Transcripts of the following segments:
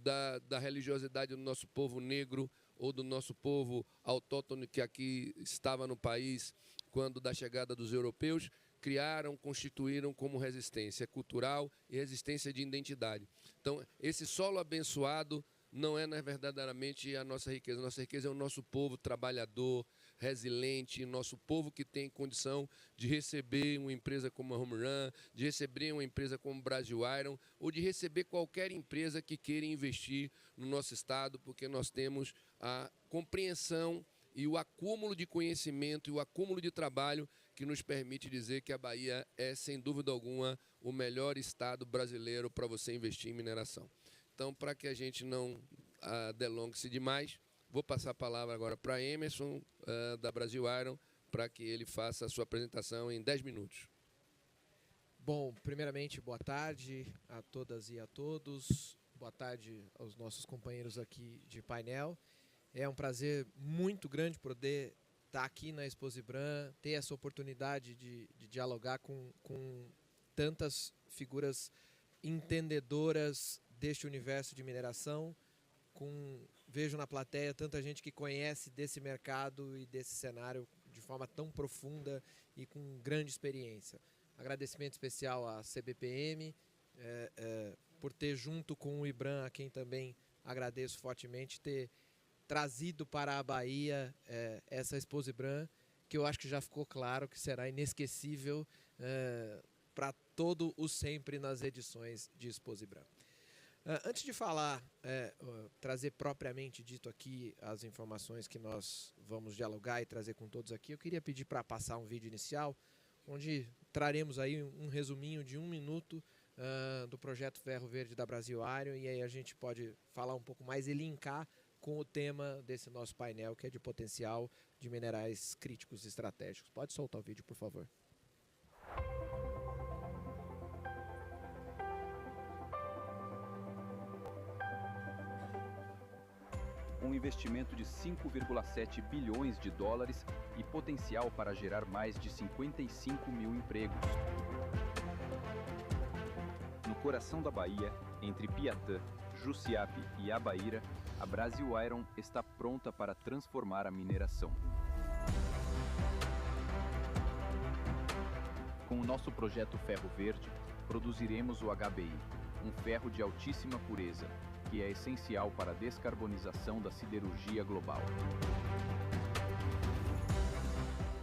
da religiosidade do nosso povo negro ou do nosso povo autóctone que aqui estava no país quando da chegada dos europeus, criaram, constituíram como resistência cultural e resistência de identidade. Então, esse solo abençoado não é verdadeiramente a nossa riqueza. A nossa riqueza é o nosso povo trabalhador, resiliente, nosso povo que tem condição de receber uma empresa como a Home Run, de receber uma empresa como Brasil Iron, ou de receber qualquer empresa que queira investir no nosso estado, porque nós temos a compreensão e o acúmulo de conhecimento e o acúmulo de trabalho que nos permite dizer que a Bahia é, sem dúvida alguma, o melhor estado brasileiro para você investir em mineração. Então, para que a gente não delongue-se demais, vou passar a palavra agora para Emerson, da Brasil Iron, para que ele faça a sua apresentação em 10 minutos. Bom, primeiramente, boa tarde a todas e a todos. Boa tarde aos nossos companheiros aqui de painel. É um prazer muito grande poder estar aqui na Exposibran, ter essa oportunidade de dialogar com tantas figuras entendedoras deste universo de mineração. Vejo na plateia tanta gente que conhece desse mercado e desse cenário de forma tão profunda e com grande experiência. Agradecimento especial à CBPM por ter, junto com o IBRAM, a quem também agradeço fortemente, ter trazido para a Bahia essa Exposibran, que eu acho que já ficou claro que será inesquecível para todo o sempre nas edições de Exposibran. Antes de falar, trazer propriamente dito aqui as informações que nós vamos dialogar e trazer com todos aqui, eu queria pedir para passar um vídeo inicial, onde traremos aí um resuminho de 1 minuto do projeto Ferro Verde da Brasil Iron, e aí a gente pode falar um pouco mais e linkar com o tema desse nosso painel, que é de potencial de minerais críticos e estratégicos. Pode soltar o vídeo, por favor. Um investimento de 5,7 bilhões de dólares e potencial para gerar mais de 55 mil empregos. No coração da Bahia, entre Piatã, Jussiape e Abaíra, a Brasil Iron está pronta para transformar a mineração. Com o nosso projeto Ferro Verde, produziremos o HBI, um ferro de altíssima pureza, que é essencial para a descarbonização da siderurgia global.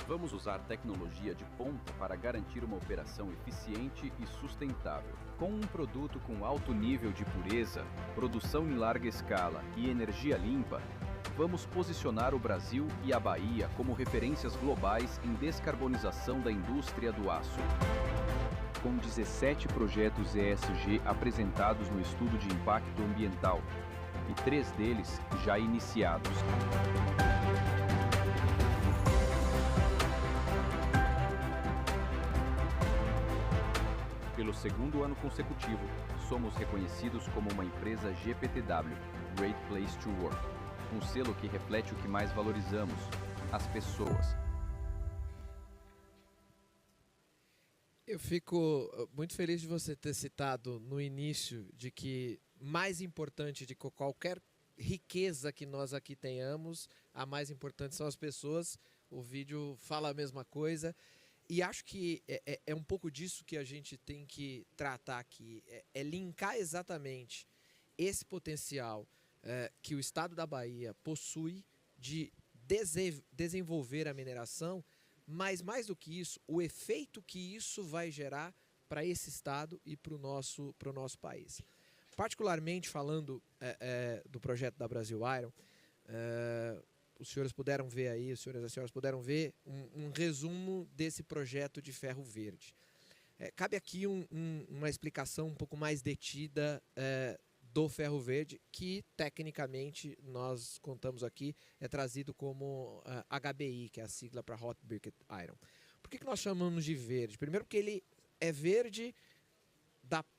Vamos usar tecnologia de ponta para garantir uma operação eficiente e sustentável. Com um produto com alto nível de pureza, produção em larga escala e energia limpa, vamos posicionar o Brasil e a Bahia como referências globais em descarbonização da indústria do aço. Com 17 projetos ESG apresentados no estudo de impacto ambiental e 3 deles já iniciados. Pelo segundo ano consecutivo, somos reconhecidos como uma empresa GPTW, Great Place to Work, um selo que reflete o que mais valorizamos, as pessoas. Eu fico muito feliz de você ter citado no início de que mais importante de qualquer riqueza que nós aqui tenhamos, a mais importante são as pessoas. O vídeo fala a mesma coisa. E acho que é um pouco disso que a gente tem que tratar aqui. É linkar exatamente esse potencial que o estado da Bahia possui de desenvolver a mineração, mas mais do que isso, o efeito que isso vai gerar para esse estado e para o nosso país. Particularmente falando do projeto da Brasil Iron, os senhores puderam ver aí, os senhores e as senhoras puderam ver um resumo desse projeto de ferro verde. Cabe aqui uma explicação um pouco mais detida do ferro verde, que tecnicamente nós contamos aqui, é trazido como HBI, que é a sigla para Hot Briquette Iron. Por que nós chamamos de verde? Primeiro porque ele é verde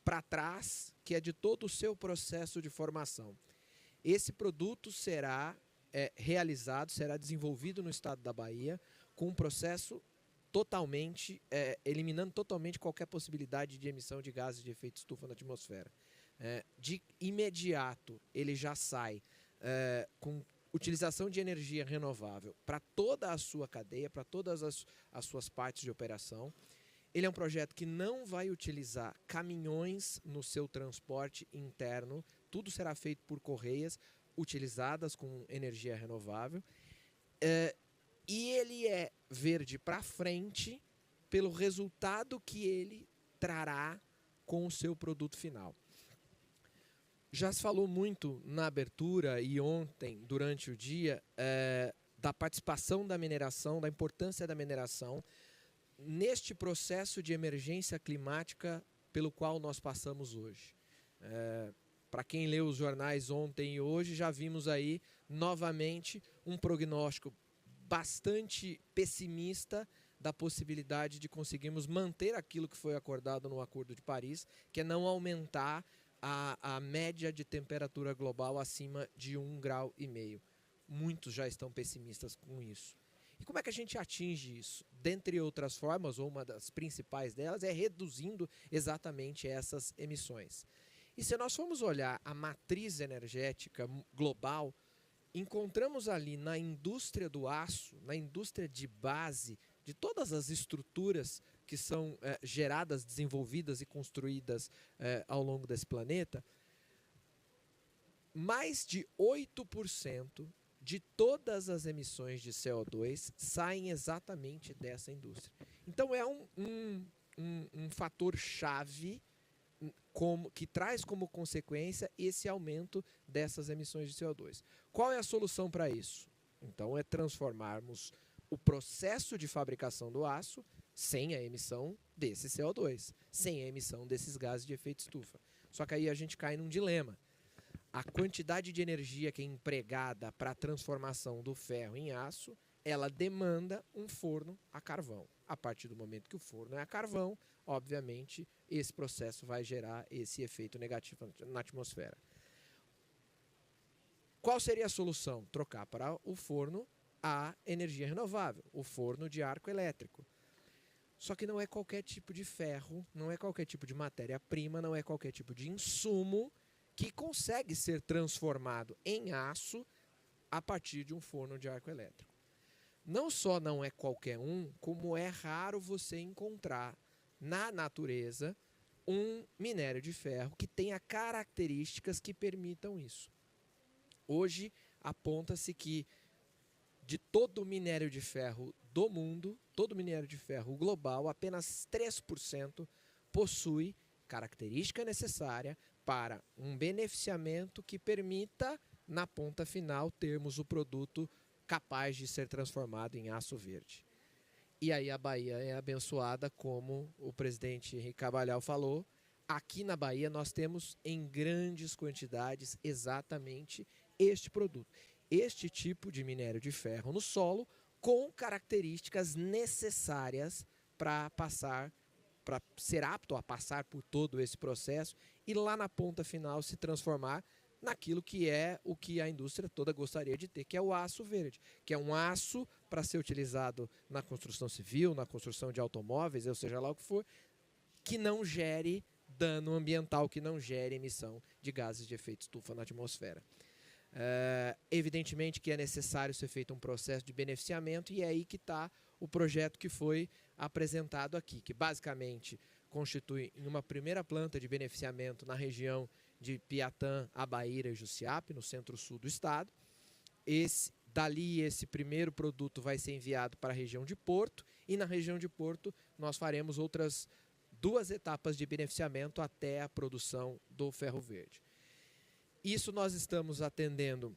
para trás, que é de todo o seu processo de formação. Esse produto será realizado, será desenvolvido no estado da Bahia com um processo totalmente, eliminando totalmente qualquer possibilidade de emissão de gases de efeito estufa na atmosfera. de imediato ele já sai com utilização de energia renovável para toda a sua cadeia, para todas as suas partes de operação. Ele é um projeto que não vai utilizar caminhões no seu transporte interno, tudo será feito por correias utilizadas com energia renovável. E ele é verde para frente pelo resultado que ele trará com o seu produto final. Já se falou muito na abertura e ontem, durante o dia, da participação da mineração, da importância da mineração neste processo de emergência climática pelo qual nós passamos hoje. Para quem leu os jornais ontem e hoje, já vimos aí novamente um prognóstico bastante pessimista da possibilidade de conseguirmos manter aquilo que foi acordado no Acordo de Paris, que é não aumentar a média de temperatura global acima de 1,5 grau. Muitos já estão pessimistas com isso. E como é que a gente atinge isso? Dentre outras formas, ou uma das principais delas, é reduzindo exatamente essas emissões. E se nós formos olhar a matriz energética global, encontramos ali na indústria do aço, na indústria de base, de todas as estruturas que são geradas, desenvolvidas e construídas ao longo desse planeta, mais de 8% de todas as emissões de CO2 saem exatamente dessa indústria. Então é um fator-chave que traz como consequência esse aumento dessas emissões de CO2. Qual é a solução para isso? Então é transformarmos o processo de fabricação do aço sem a emissão desse CO2, sem a emissão desses gases de efeito estufa. Só que aí a gente cai num dilema. A quantidade de energia que é empregada para a transformação do ferro em aço, ela demanda um forno a carvão. A partir do momento que o forno é a carvão, obviamente, esse processo vai gerar esse efeito negativo na atmosfera. Qual seria a solução? Trocar para o forno a energia renovável, o forno de arco elétrico. Só que não é qualquer tipo de ferro, não é qualquer tipo de matéria-prima, não é qualquer tipo de insumo que consegue ser transformado em aço a partir de um forno de arco elétrico. Não só não é qualquer um, como é raro você encontrar na natureza um minério de ferro que tenha características que permitam isso. Hoje, aponta-se que de todo o minério de ferro do mundo, todo o minério de ferro global, apenas 3% possui característica necessária para um beneficiamento que permita, na ponta final, termos o produto capaz de ser transformado em aço verde. E aí a Bahia é abençoada, como o presidente Henrique Carvalhal falou. Aqui na Bahia nós temos em grandes quantidades exatamente este produto, este tipo de minério de ferro no solo, com características necessárias para ser apto a passar por todo esse processo e lá na ponta final se transformar naquilo que é o que a indústria toda gostaria de ter, que é o aço verde, que é um aço para ser utilizado na construção civil, na construção de automóveis, ou seja lá o que for, que não gere dano ambiental, que não gere emissão de gases de efeito estufa na atmosfera. Evidentemente que é necessário ser feito um processo de beneficiamento e é aí que está o projeto que foi apresentado aqui, que basicamente constitui uma primeira planta de beneficiamento na região de Piatã, Abaíra e Jussiape, no centro-sul do estado. Dali esse primeiro produto vai ser enviado para a região de Porto e na região de Porto nós faremos outras 2 etapas de beneficiamento até a produção do ferro verde. Isso nós estamos atendendo,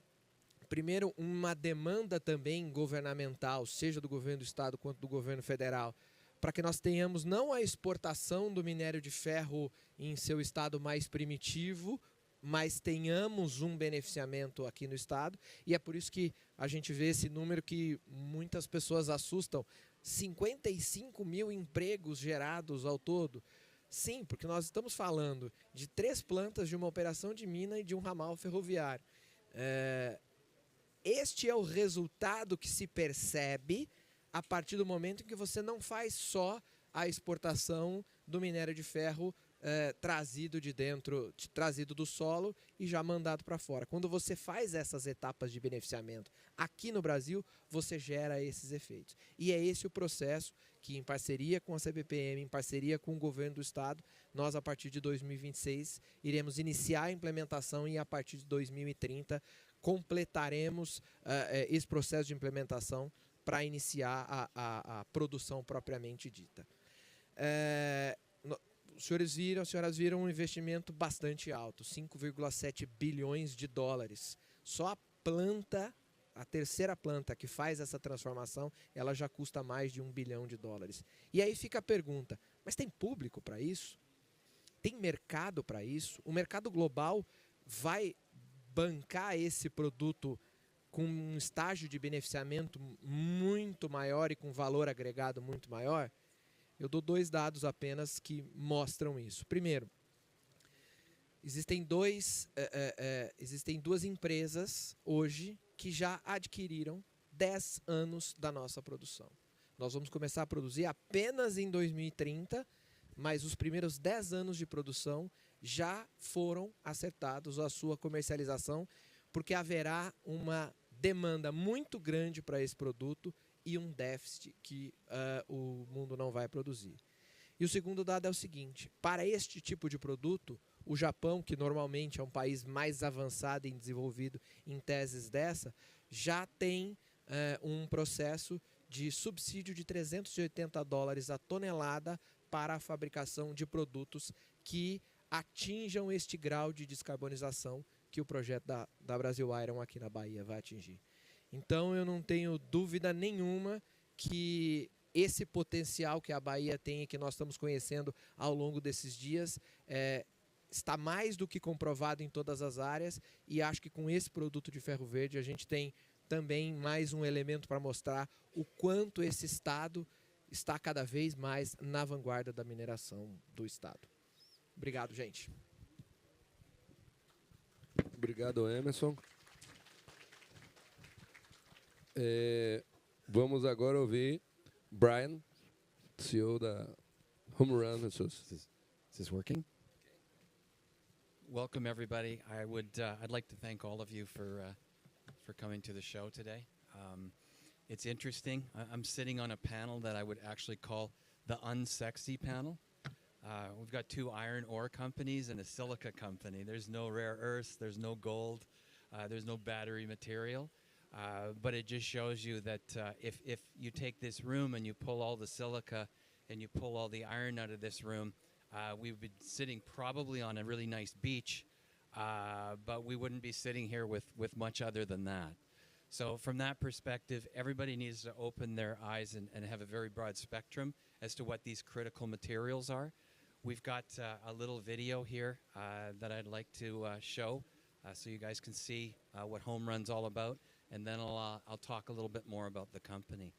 primeiro, uma demanda também governamental, seja do governo do estado quanto do governo federal, para que nós tenhamos não a exportação do minério de ferro em seu estado mais primitivo, mas tenhamos um beneficiamento aqui no estado. E é por isso que a gente vê esse número que muitas pessoas assustam, 55 mil empregos gerados ao todo. Sim, porque nós estamos falando de 3 plantas de uma operação de mina e de um ramal ferroviário. Este é o resultado que se percebe a partir do momento em que você não faz só a exportação do minério de ferro trazido de dentro, trazido do solo e já mandado para fora. Quando você faz essas etapas de beneficiamento aqui no Brasil, você gera esses efeitos. E é esse o processo que, em parceria com a CBPM, em parceria com o governo do estado, nós, a partir de 2026, iremos iniciar a implementação e, a partir de 2030, completaremos esse processo de implementação para iniciar a produção propriamente dita. Os senhoras viram um investimento bastante alto, 5,7 bilhões de dólares. Só a planta, a terceira planta que faz essa transformação, ela já custa mais de 1 bilhão de dólares. E aí fica a pergunta, mas tem público para isso? Tem mercado para isso? O mercado global vai bancar esse produto com um estágio de beneficiamento muito maior e com valor agregado muito maior? Eu dou 2 dados apenas que mostram isso. Primeiro, existem duas empresas hoje que já adquiriram 10 anos da nossa produção. Nós vamos começar a produzir apenas em 2030, mas os primeiros 10 anos de produção já foram acertados a sua comercialização, porque haverá uma demanda muito grande para esse produto e um déficit que o mundo não vai produzir. E o segundo dado é o seguinte, para este tipo de produto, o Japão, que normalmente é um país mais avançado e desenvolvido em teses dessa, já tem um processo de subsídio de $380 a tonelada para a fabricação de produtos que atinjam este grau de descarbonização que o projeto da Brasil Iron aqui na Bahia vai atingir. Então, eu não tenho dúvida nenhuma que esse potencial que a Bahia tem e que nós estamos conhecendo ao longo desses dias está mais do que comprovado em todas as áreas, e acho que com esse produto de ferro verde a gente tem também mais um elemento para mostrar o quanto esse estado está cada vez mais na vanguarda da mineração do estado. Obrigado, gente. Obrigado, Emerson. Vamos agora ouvir Brian, CEO da Home Run Resources. Is this working? Welcome, everybody. I'd like to thank all of you for coming to the show today. It's interesting. I'm sitting on a panel that I would actually call the unsexy panel. We've got 2 iron ore companies and a silica company. There's no rare earths, there's no gold, there's no battery material. But it just shows you that if you take this room and you pull all the silica and you pull all the iron out of this room, we've been sitting probably on a really nice beach, but we wouldn't be sitting here with much other than that. So from that perspective, everybody needs to open their eyes and have a very broad spectrum as to what these critical materials are. We've got a little video here that I'd like to show so you guys can see what Home Run's all about. And then I'll talk a little bit more about the company.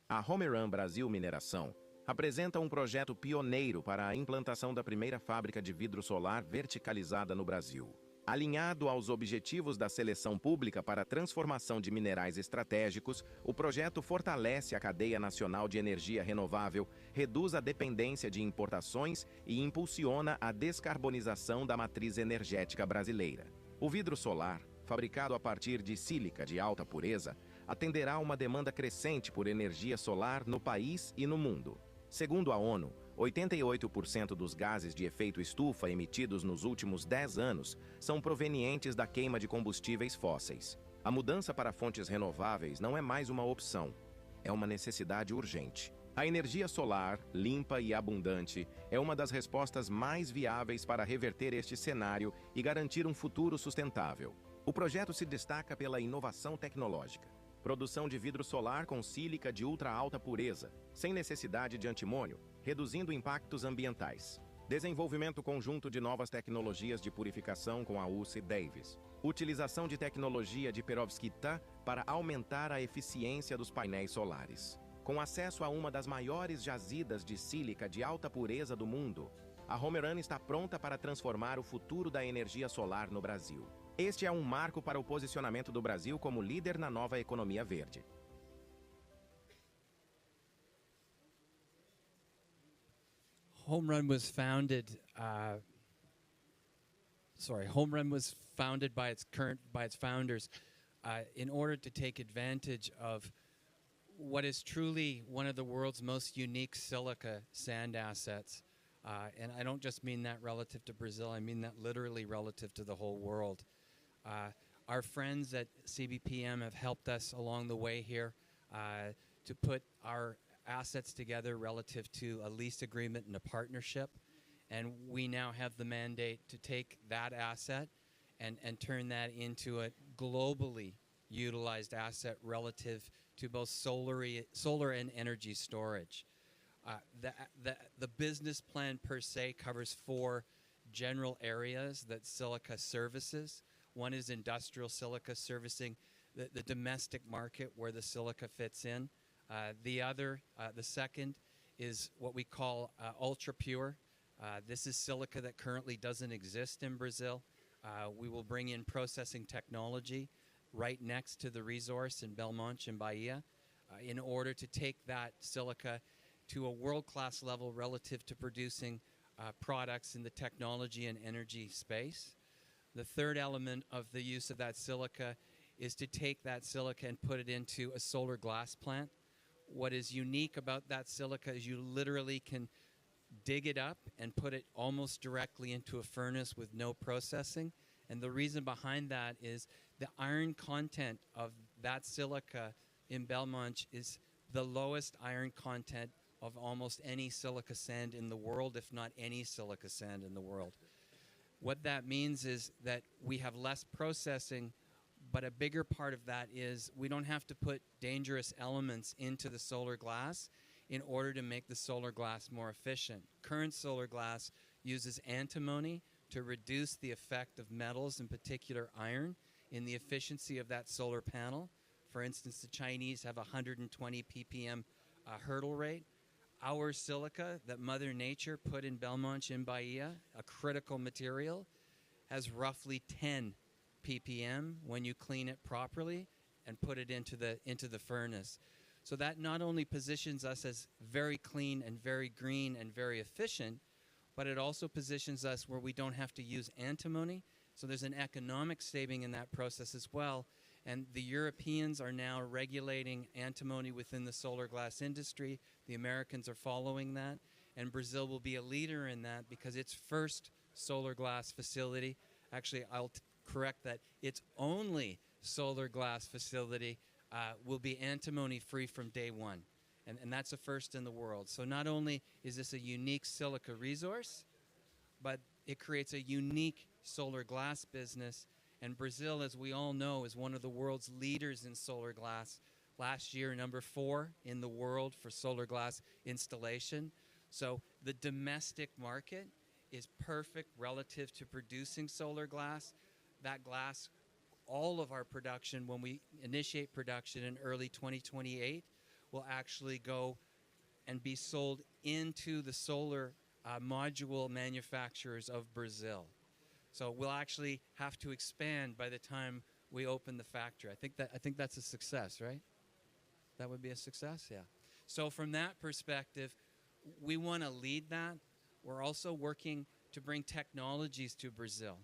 A Home Run Brasil Mineração apresenta um projeto pioneiro para a implantação da primeira fábrica de vidro solar verticalizada no Brasil. Alinhado aos objetivos da seleção pública para a transformação de minerais estratégicos, o projeto fortalece a cadeia nacional de energia renovável, reduz a dependência de importações e impulsiona a descarbonização da matriz energética brasileira. O vidro solar, fabricado a partir de sílica de alta pureza, atenderá a uma demanda crescente por energia solar no país e no mundo. Segundo a ONU, 88% dos gases de efeito estufa emitidos nos últimos 10 anos são provenientes da queima de combustíveis fósseis. A mudança para fontes renováveis não é mais uma opção, é uma necessidade urgente. A energia solar, limpa e abundante, é uma das respostas mais viáveis para reverter este cenário e garantir um futuro sustentável. O projeto se destaca pela inovação tecnológica. Produção de vidro solar com sílica de ultra alta pureza, sem necessidade de antimônio, reduzindo impactos ambientais. Desenvolvimento conjunto de novas tecnologias de purificação com a UC Davis. Utilização de tecnologia de perovskita para aumentar a eficiência dos painéis solares. Com acesso a uma das maiores jazidas de sílica de alta pureza do mundo, a Home Run está pronta para transformar o futuro da energia solar no Brasil. Este é um marco para o posicionamento do Brasil como líder na nova economia verde. Home Run was founded. Home Run was founded by its founders in order to take advantage of what is truly one of the world's most unique silica sand assets. And I don't just mean that relative to Brazil, I mean that literally relative to the whole world. Our friends at CBPM have helped us along the way here to put our assets together relative to a lease agreement and a partnership. And we now have the mandate to take that asset and turn that into a globally utilized asset relative to both solar and energy storage. The business plan per se covers 4 general areas that silica services. One is industrial silica, servicing the domestic market where the silica fits in. The second is what we call ultra pure. This is silica that currently doesn't exist in Brazil. We will bring in processing technology right next to the resource in Belmonte in Bahia in order to take that silica to a world-class level relative to producing products in the technology and energy space. The third element of the use of that silica is to take that silica and put it into a solar glass plant. What is unique about that silica is you literally can dig it up and put it almost directly into a furnace with no processing. And the reason behind that is the iron content of that silica in Belmonte is the lowest iron content of almost any silica sand in the world, if not any silica sand in the world. What that means is that we have less processing, but a bigger part of that is we don't have to put dangerous elements into the solar glass in order to make the solar glass more efficient. Current solar glass uses antimony to reduce the effect of metals, in particular iron, in the efficiency of that solar panel. For instance, the Chinese have 120 ppm hurdle rate. Our silica that Mother Nature put in Belmonte in Bahia, a critical material, has roughly 10 ppm when you clean it properly and put it into the furnace. So that not only positions us as very clean and very green and very efficient, but it also positions us where we don't have to use antimony. So there's an economic saving in that process as well. And the Europeans are now regulating antimony within the solar glass industry. The Americans are following that. And Brazil will be a leader in that because its first solar glass facility, actually I'll correct that, its only solar glass facility will be antimony free from day one. And that's a first in the world. So not only is this a unique silica resource, but it creates a unique solar glass business. And Brazil, as we all know, is one of the world's leaders in solar glass. Last year, number 4 in the world for solar glass installation. So the domestic market is perfect relative to producing solar glass. That glass, all of our production, when we initiate production in early 2028, will actually go and be sold into the solar module manufacturers of Brazil. So we'll actually have to expand by the time we open the factory. I think that's a success, right? That would be a success, yeah. So from that perspective, we want to lead that. We're also working to bring technologies to Brazil.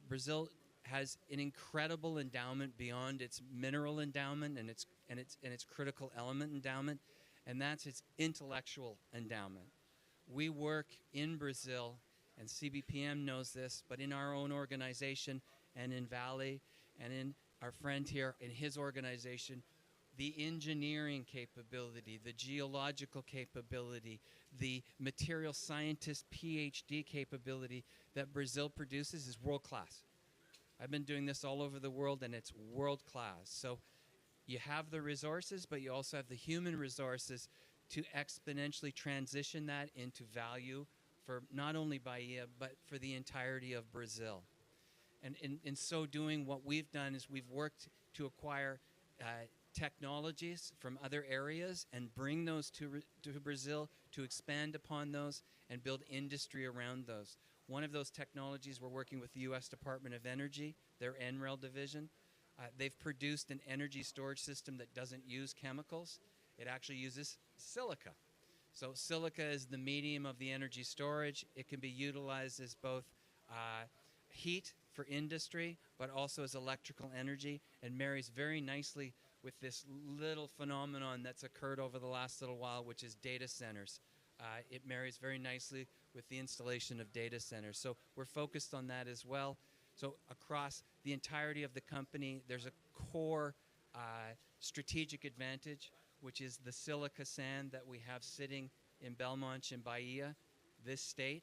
Brazil has an incredible endowment beyond its mineral endowment and its critical element endowment, and that's its intellectual endowment. We work in Brazil, and CBPM knows this, but in our own organization and in Vale and in our friend here in his organization, the engineering capability, the geological capability, the material scientist PhD capability that Brazil produces is world class. I've been doing this all over the world, and it's world class. So you have the resources, but you also have the human resources to exponentially transition that into value for not only Bahia, but for the entirety of Brazil. And in so doing, what we've done is we've worked to acquire technologies from other areas and bring those to Brazil to expand upon those and build industry around those. One of those technologies, we're working with the U.S. Department of Energy, their NREL division. They've produced an energy storage system that doesn't use chemicals. It actually uses silica. So silica is the medium of the energy storage. It can be utilized as both heat for industry, but also as electrical energy, and marries very nicely with this little phenomenon that's occurred over the last little while, which is data centers. It marries very nicely with the installation of data centers. So we're focused on that as well. So across the entirety of the company, there's a core strategic advantage, which is the silica sand that we have sitting in Belmonte in Bahia, this state.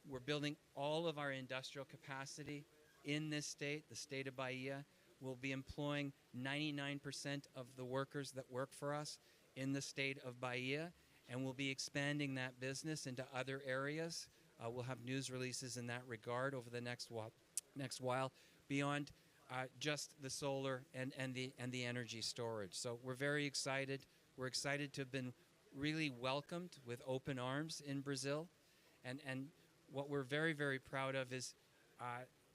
We're building all of our industrial capacity in this state, the state of Bahia. We'll be employing 99% of the workers that work for us in the state of Bahia, and we'll be expanding that business into other areas. We'll have news releases in that regard over the next while, beyond just the solar and the energy storage. So we're very excited. We're excited to have been really welcomed with open arms in Brazil, and what we're very, very proud of is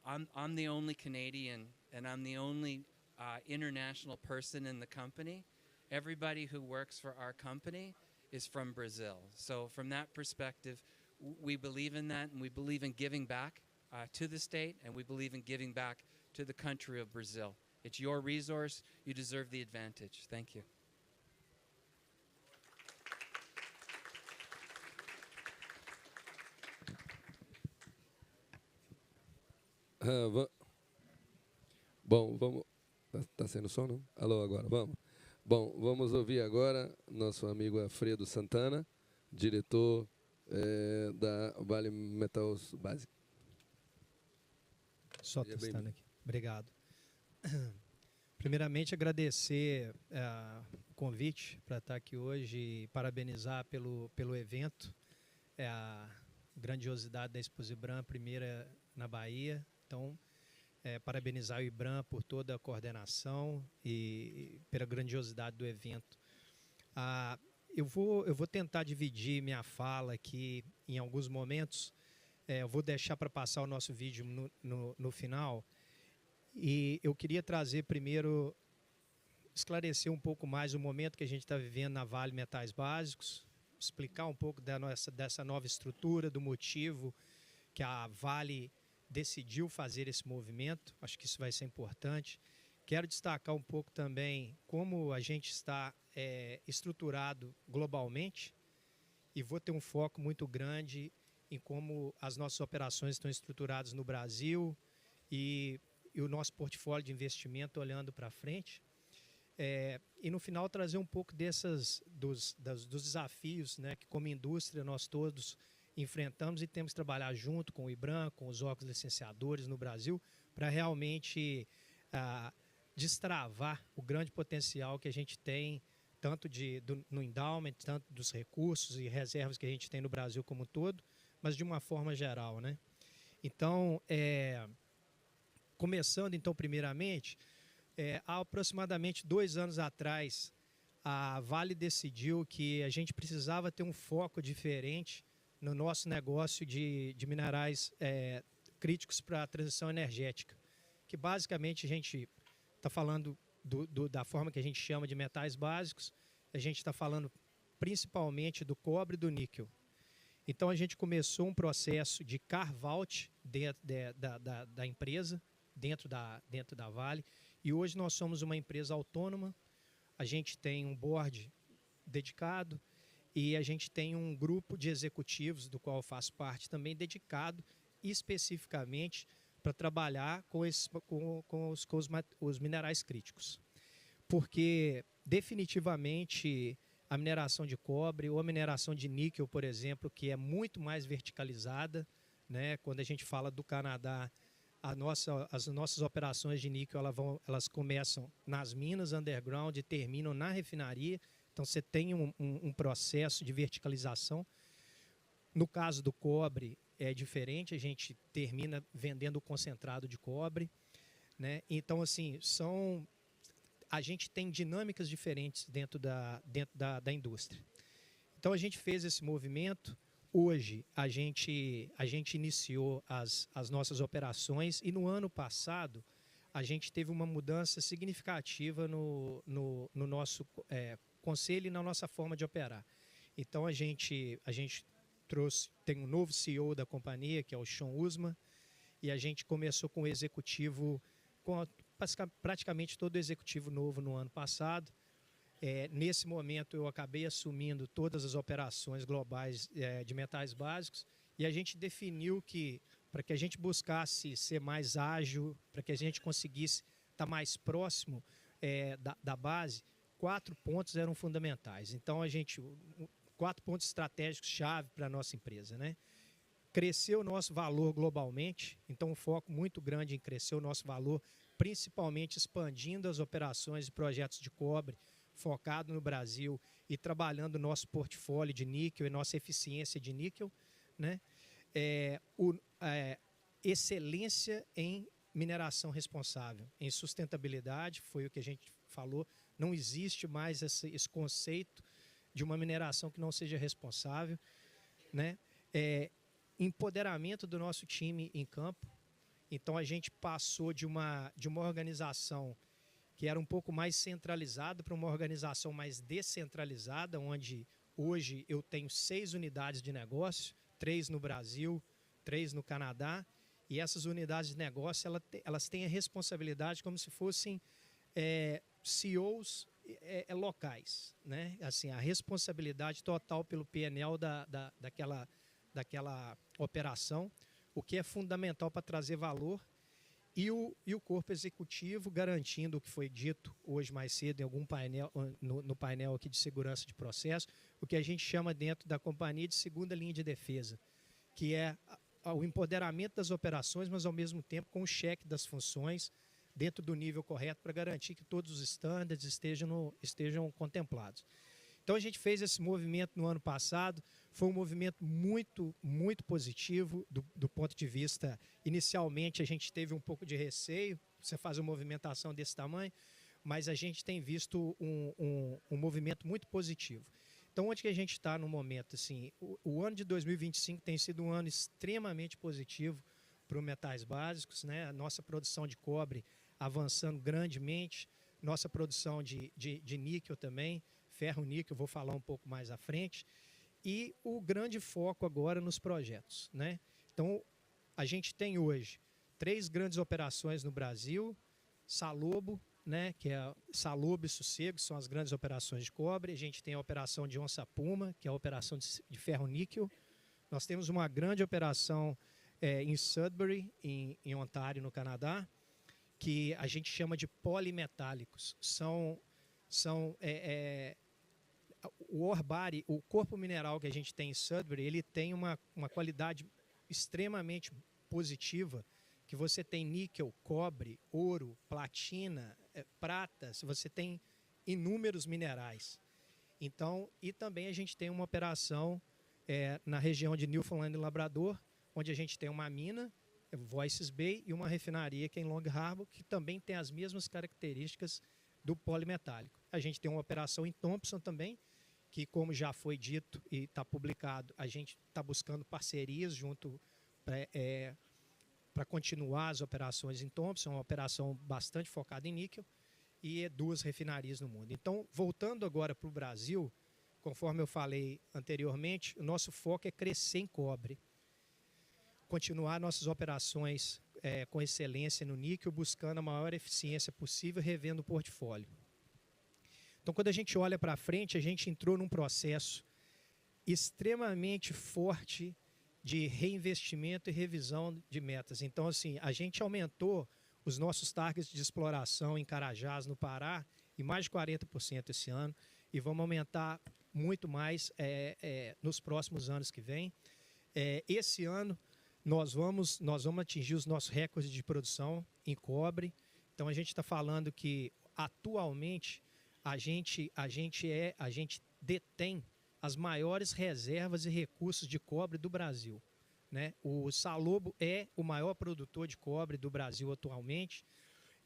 I'm the only Canadian and I'm the only international person in the company. Everybody who works for our company is from Brazil. So from that perspective, we believe in that, and we believe in giving back to the state, and we believe in giving back to the country of Brazil. It's your resource. You deserve the advantage. Thank you. Bom, vamos. Tá sendo som, não? Alô, agora, vamos. Bom, vamos ouvir agora nosso amigo Alfredo Santana, diretor da Vale Metals Basic. Só testando aqui. Obrigado. Primeiramente, agradecer o convite para estar aqui hoje e parabenizar pelo evento. A grandiosidade da Expo Ibram, primeira na Bahia. Então, parabenizar o IBRAM por toda a coordenação e pela grandiosidade do evento. Eu vou tentar dividir minha fala aqui em alguns momentos. Eu vou deixar para passar o nosso vídeo no final. E eu queria trazer primeiro, esclarecer um pouco mais o momento que a gente está vivendo na Vale Metais Básicos, explicar um pouco dessa nova estrutura, do motivo que a Vale decidiu fazer esse movimento. Acho que isso vai ser importante. Quero destacar um pouco também como a gente está estruturado globalmente, e vou ter um foco muito grande em como as nossas operações estão estruturadas no Brasil e o nosso portfólio de investimento olhando para frente. E no final trazer um pouco dos desafios, né, que como indústria nós todos enfrentamos e temos que trabalhar junto com o IBRAM, com os órgãos licenciadores no Brasil, para realmente destravar o grande potencial que a gente tem, tanto no endowment, tanto dos recursos e reservas que a gente tem no Brasil como um todo, mas de uma forma geral, né? Então, começando então primeiramente, há aproximadamente 2 anos atrás, a Vale decidiu que a gente precisava ter um foco diferente no nosso negócio de minerais críticos para a transição energética, que basicamente a gente está falando da forma que a gente chama de metais básicos, a gente está falando principalmente do cobre e do níquel. Então a gente começou um processo de carve-out dentro da empresa, dentro da Vale, e hoje nós somos uma empresa autônoma, a gente tem um board dedicado e a gente tem um grupo de executivos, do qual eu faço parte também, dedicado especificamente para trabalhar com os minerais críticos. Porque definitivamente a mineração de cobre ou a mineração de níquel, por exemplo, que é muito mais verticalizada, né? Quando a gente fala do Canadá, as nossas operações de níquel elas começam nas minas underground e terminam na refinaria. Então você tem um processo de verticalização. No caso do cobre é diferente, a gente termina vendendo o concentrado de cobre, né? Então assim, a gente tem dinâmicas diferentes dentro da indústria. Então a gente fez esse movimento. Hoje a gente iniciou as nossas operações e no ano passado a gente teve uma mudança significativa no nosso conselho e na nossa forma de operar. Então a gente tem um novo CEO da companhia, que é o Sean Usman, e a gente começou com o executivo, praticamente todo o executivo novo no ano passado. Nesse momento eu acabei assumindo todas as operações globais de metais básicos, e a gente definiu que, para que a gente buscasse ser mais ágil, para que a gente conseguisse estar mais próximo da base, 4 pontos eram fundamentais. Então, 4 pontos estratégicos-chave para a nossa empresa, né? Crescer o nosso valor globalmente, então um foco muito grande em crescer o nosso valor, principalmente expandindo as operações e projetos de cobre, focado no Brasil e trabalhando o nosso portfólio de níquel e nossa eficiência de níquel, né? Excelência em mineração responsável, em sustentabilidade, foi o que a gente falou. Não existe mais esse conceito de uma mineração que não seja responsável, né? Empoderamento do nosso time em campo. Então a gente passou de uma organização que era um pouco mais centralizada para uma organização mais descentralizada, onde hoje eu tenho 6 unidades de negócio, 3 no Brasil, 3 no Canadá, e essas unidades de negócio elas têm a responsabilidade como se fossem CEOs locais, né? Assim, a responsabilidade total pelo P&L daquela operação, o que é fundamental para trazer valor, e o corpo executivo garantindo o que foi dito hoje mais cedo em algum painel, no painel aqui de segurança de processo, o que a gente chama dentro da companhia de segunda linha de defesa, que é o empoderamento das operações, mas ao mesmo tempo com o cheque das funções dentro do nível correto para garantir que todos os estándares estejam contemplados. Então a gente fez esse movimento no ano passado, foi um movimento muito, muito positivo do ponto de vista, inicialmente a gente teve um pouco de receio, você faz uma movimentação desse tamanho, mas a gente tem visto um movimento muito positivo. Então onde que a gente está no momento? Assim, o ano de 2025 tem sido um ano extremamente positivo para os metais básicos, né? A nossa produção de cobre avançando grandemente, nossa produção de níquel também, ferro-níquel, vou falar um pouco mais à frente, e o grande foco agora nos projetos, né? Então, a gente tem hoje 3 grandes operações no Brasil, Salobo, né, que é Salobo e Sossego, são as grandes operações de cobre. A gente tem a operação de Onça Puma, que é a operação de ferro-níquel. Nós temos uma grande operação em Sudbury, em Ontário, no Canadá, que a gente chama de polimetálicos. O ore body, o corpo mineral que a gente tem em Sudbury, ele tem uma qualidade extremamente positiva, que você tem níquel, cobre, ouro, platina, prata, você tem inúmeros minerais. Então, e também a gente tem uma operação na região de Newfoundland e Labrador, onde a gente tem uma mina, Voisey's Bay, e uma refinaria que é em Long Harbour, que também tem as mesmas características do polimetálico. A gente tem uma operação em Thompson também, que, como já foi dito e está publicado, a gente está buscando parcerias junto para continuar as operações em Thompson, uma operação bastante focada em níquel, e 2 refinarias no mundo. Então, voltando agora para o Brasil, conforme eu falei anteriormente, o nosso foco é crescer em cobre, continuar nossas operações com excelência no níquel, buscando a maior eficiência possível, revendo o portfólio. Então, quando a gente olha para frente, a gente entrou num processo extremamente forte de reinvestimento e revisão de metas. Então, assim, a gente aumentou os nossos targets de exploração em Carajás, no Pará, em mais de 40% esse ano, e vamos aumentar muito mais nos próximos anos que vêm. Esse ano, nós vamos atingir os nossos recordes de produção em cobre. Então, a gente está falando que, atualmente, a gente detém as maiores reservas e recursos de cobre do Brasil, né? O Salobo é o maior produtor de cobre do Brasil atualmente,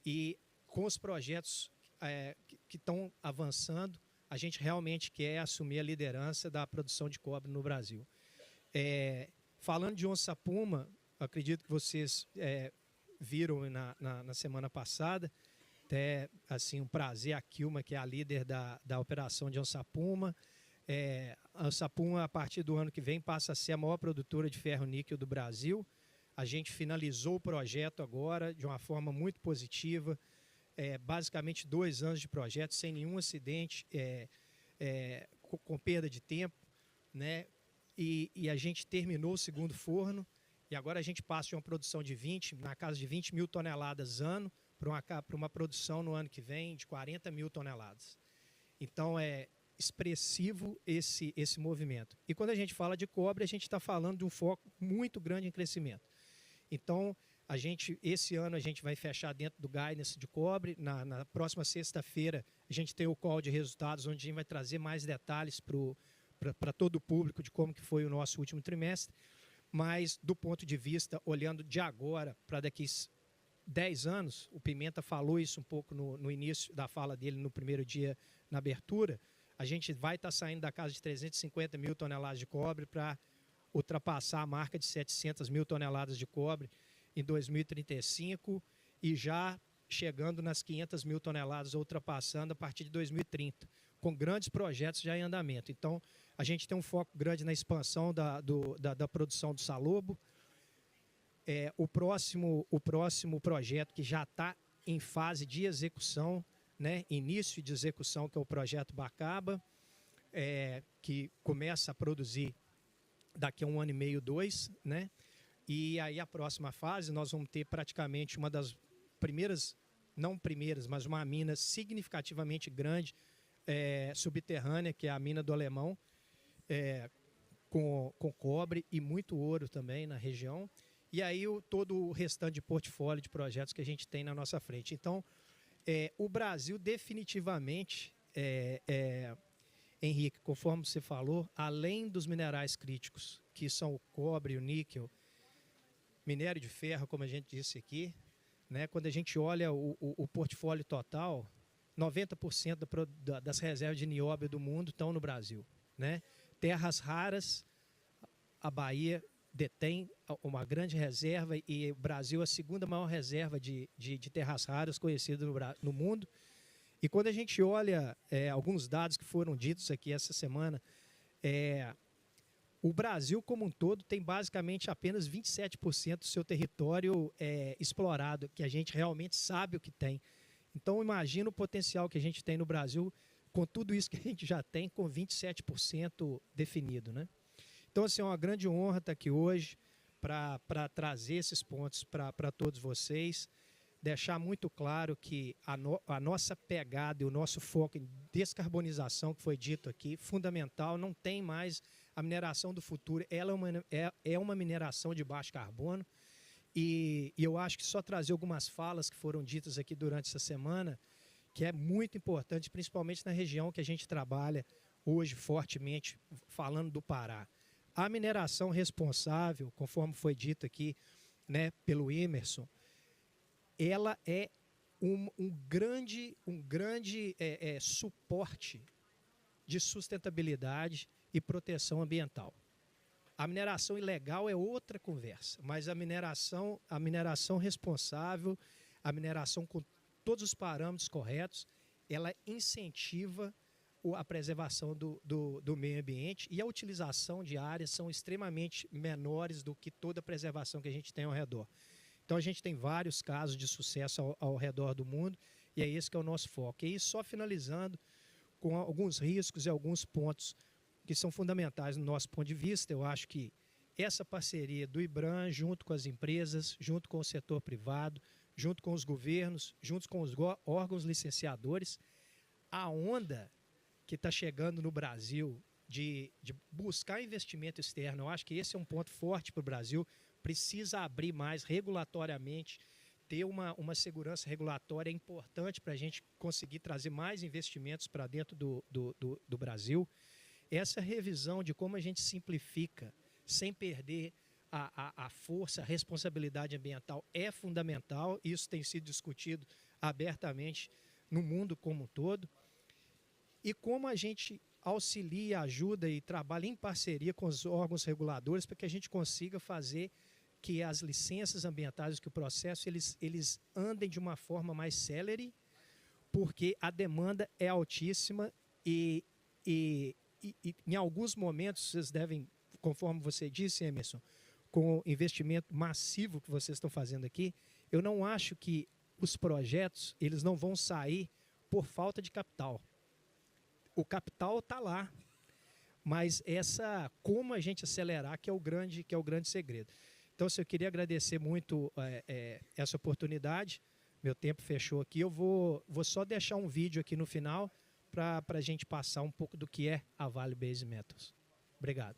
e com os projetos que estão avançando, a gente realmente quer assumir a liderança da produção de cobre no Brasil. Falando de Onça Puma, acredito que vocês viram na semana passada, até assim, um prazer, a Kilma, que é a líder da operação de Onça Puma, A Sapum, a partir do ano que vem, passa a ser a maior produtora de ferro-níquel do Brasil. A gente finalizou o projeto agora de uma forma muito positiva. Basicamente 2 anos de projeto, sem nenhum acidente, com perda de tempo, né? E a gente terminou o segundo forno, e agora a gente passa de uma produção de na casa de 20 mil toneladas ano, para uma produção no ano que vem de 40 mil toneladas. Então, é expressivo esse movimento. E quando a gente fala de cobre, a gente está falando de um foco muito grande em crescimento. Então, esse ano a gente vai fechar dentro do guidance de cobre. Na próxima sexta-feira, a gente tem o call de resultados, onde a gente vai trazer mais detalhes para todo o público de como que foi o nosso último trimestre. Mas, do ponto de vista, olhando de agora para daqui 10 anos, o Pimenta falou isso um pouco no início da fala dele, no primeiro dia, na abertura, a gente vai estar saindo da casa de 350 mil toneladas de cobre para ultrapassar a marca de 700 mil toneladas de cobre em 2035 e já chegando nas 500 mil toneladas, ultrapassando a partir de 2030, com grandes projetos já em andamento. Então, a gente tem um foco grande na expansão da produção do Salobo. O próximo projeto que já está em fase de execução, né, início de execução, que é o projeto Bacaba, que começa a produzir daqui a 1 ano e meio, 2, né? E aí a próxima fase nós vamos ter praticamente uma das primeiras, não primeiras, mas uma mina significativamente grande, subterrânea, que é a mina do Alemão, com cobre e muito ouro também na região. E aí todo o restante de portfólio de projetos que a gente tem na nossa frente. Então, o Brasil definitivamente, Henrique, conforme você falou, além dos minerais críticos, que são o cobre, o níquel, minério de ferro, como a gente disse aqui, né, quando a gente olha o portfólio total, 90% das reservas de nióbio do mundo estão no Brasil, né? Terras raras, a Bahia detém uma grande reserva e o Brasil é a segunda maior reserva de terras raras conhecida no mundo. E quando a gente olha alguns dados que foram ditos aqui essa semana, o Brasil como um todo tem basicamente apenas 27% do seu território explorado, que a gente realmente sabe o que tem. Então imagina o potencial que a gente tem no Brasil com tudo isso que a gente já tem, com 27% definido, né? Então, assim, é uma grande honra estar aqui hoje para trazer esses pontos para todos vocês, deixar muito claro que a nossa pegada e o nosso foco em descarbonização, que foi dito aqui, fundamental, não tem mais a mineração do futuro, ela é uma mineração de baixo carbono, e eu acho que só trazer algumas falas que foram ditas aqui durante essa semana, que é muito importante, principalmente na região que a gente trabalha hoje fortemente, falando do Pará. A mineração responsável, conforme foi dito aqui, né, pelo Emerson, ela é um grande suporte de sustentabilidade e proteção ambiental. A mineração ilegal é outra conversa, mas a mineração responsável, a mineração com todos os parâmetros corretos, ela incentiva a preservação do meio ambiente, e a utilização de áreas são extremamente menores do que toda a preservação que a gente tem ao redor. Então a gente tem vários casos de sucesso ao redor do mundo, e é esse que é o nosso foco. E aí, só finalizando com alguns riscos e alguns pontos que são fundamentais no nosso ponto de vista, eu acho que essa parceria do IBRAM, junto com as empresas, junto com o setor privado, junto com os governos, junto com os órgãos licenciadores, a onda que está chegando no Brasil de buscar investimento externo, eu acho que esse é um ponto forte para o Brasil, precisa abrir mais regulatoriamente, ter uma segurança regulatória importante para a gente conseguir trazer mais investimentos para dentro do Brasil. Essa revisão de como a gente simplifica, sem perder a força, a responsabilidade ambiental é fundamental, isso tem sido discutido abertamente no mundo como um todo. E como a gente auxilia, ajuda e trabalha em parceria com os órgãos reguladores para que a gente consiga fazer que as licenças ambientais, que o processo, eles andem de uma forma mais célere, porque a demanda é altíssima e em alguns momentos, vocês devem, conforme você disse, Emerson, com o investimento massivo que vocês estão fazendo aqui, eu não acho que os projetos eles não vão sair por falta de capital. O capital está lá, mas como a gente acelerar que é o grande segredo. Então, eu queria agradecer muito essa oportunidade. Meu tempo fechou aqui. Eu vou só deixar um vídeo aqui no final para a gente passar um pouco do que é a Vale Base Metals. Obrigado.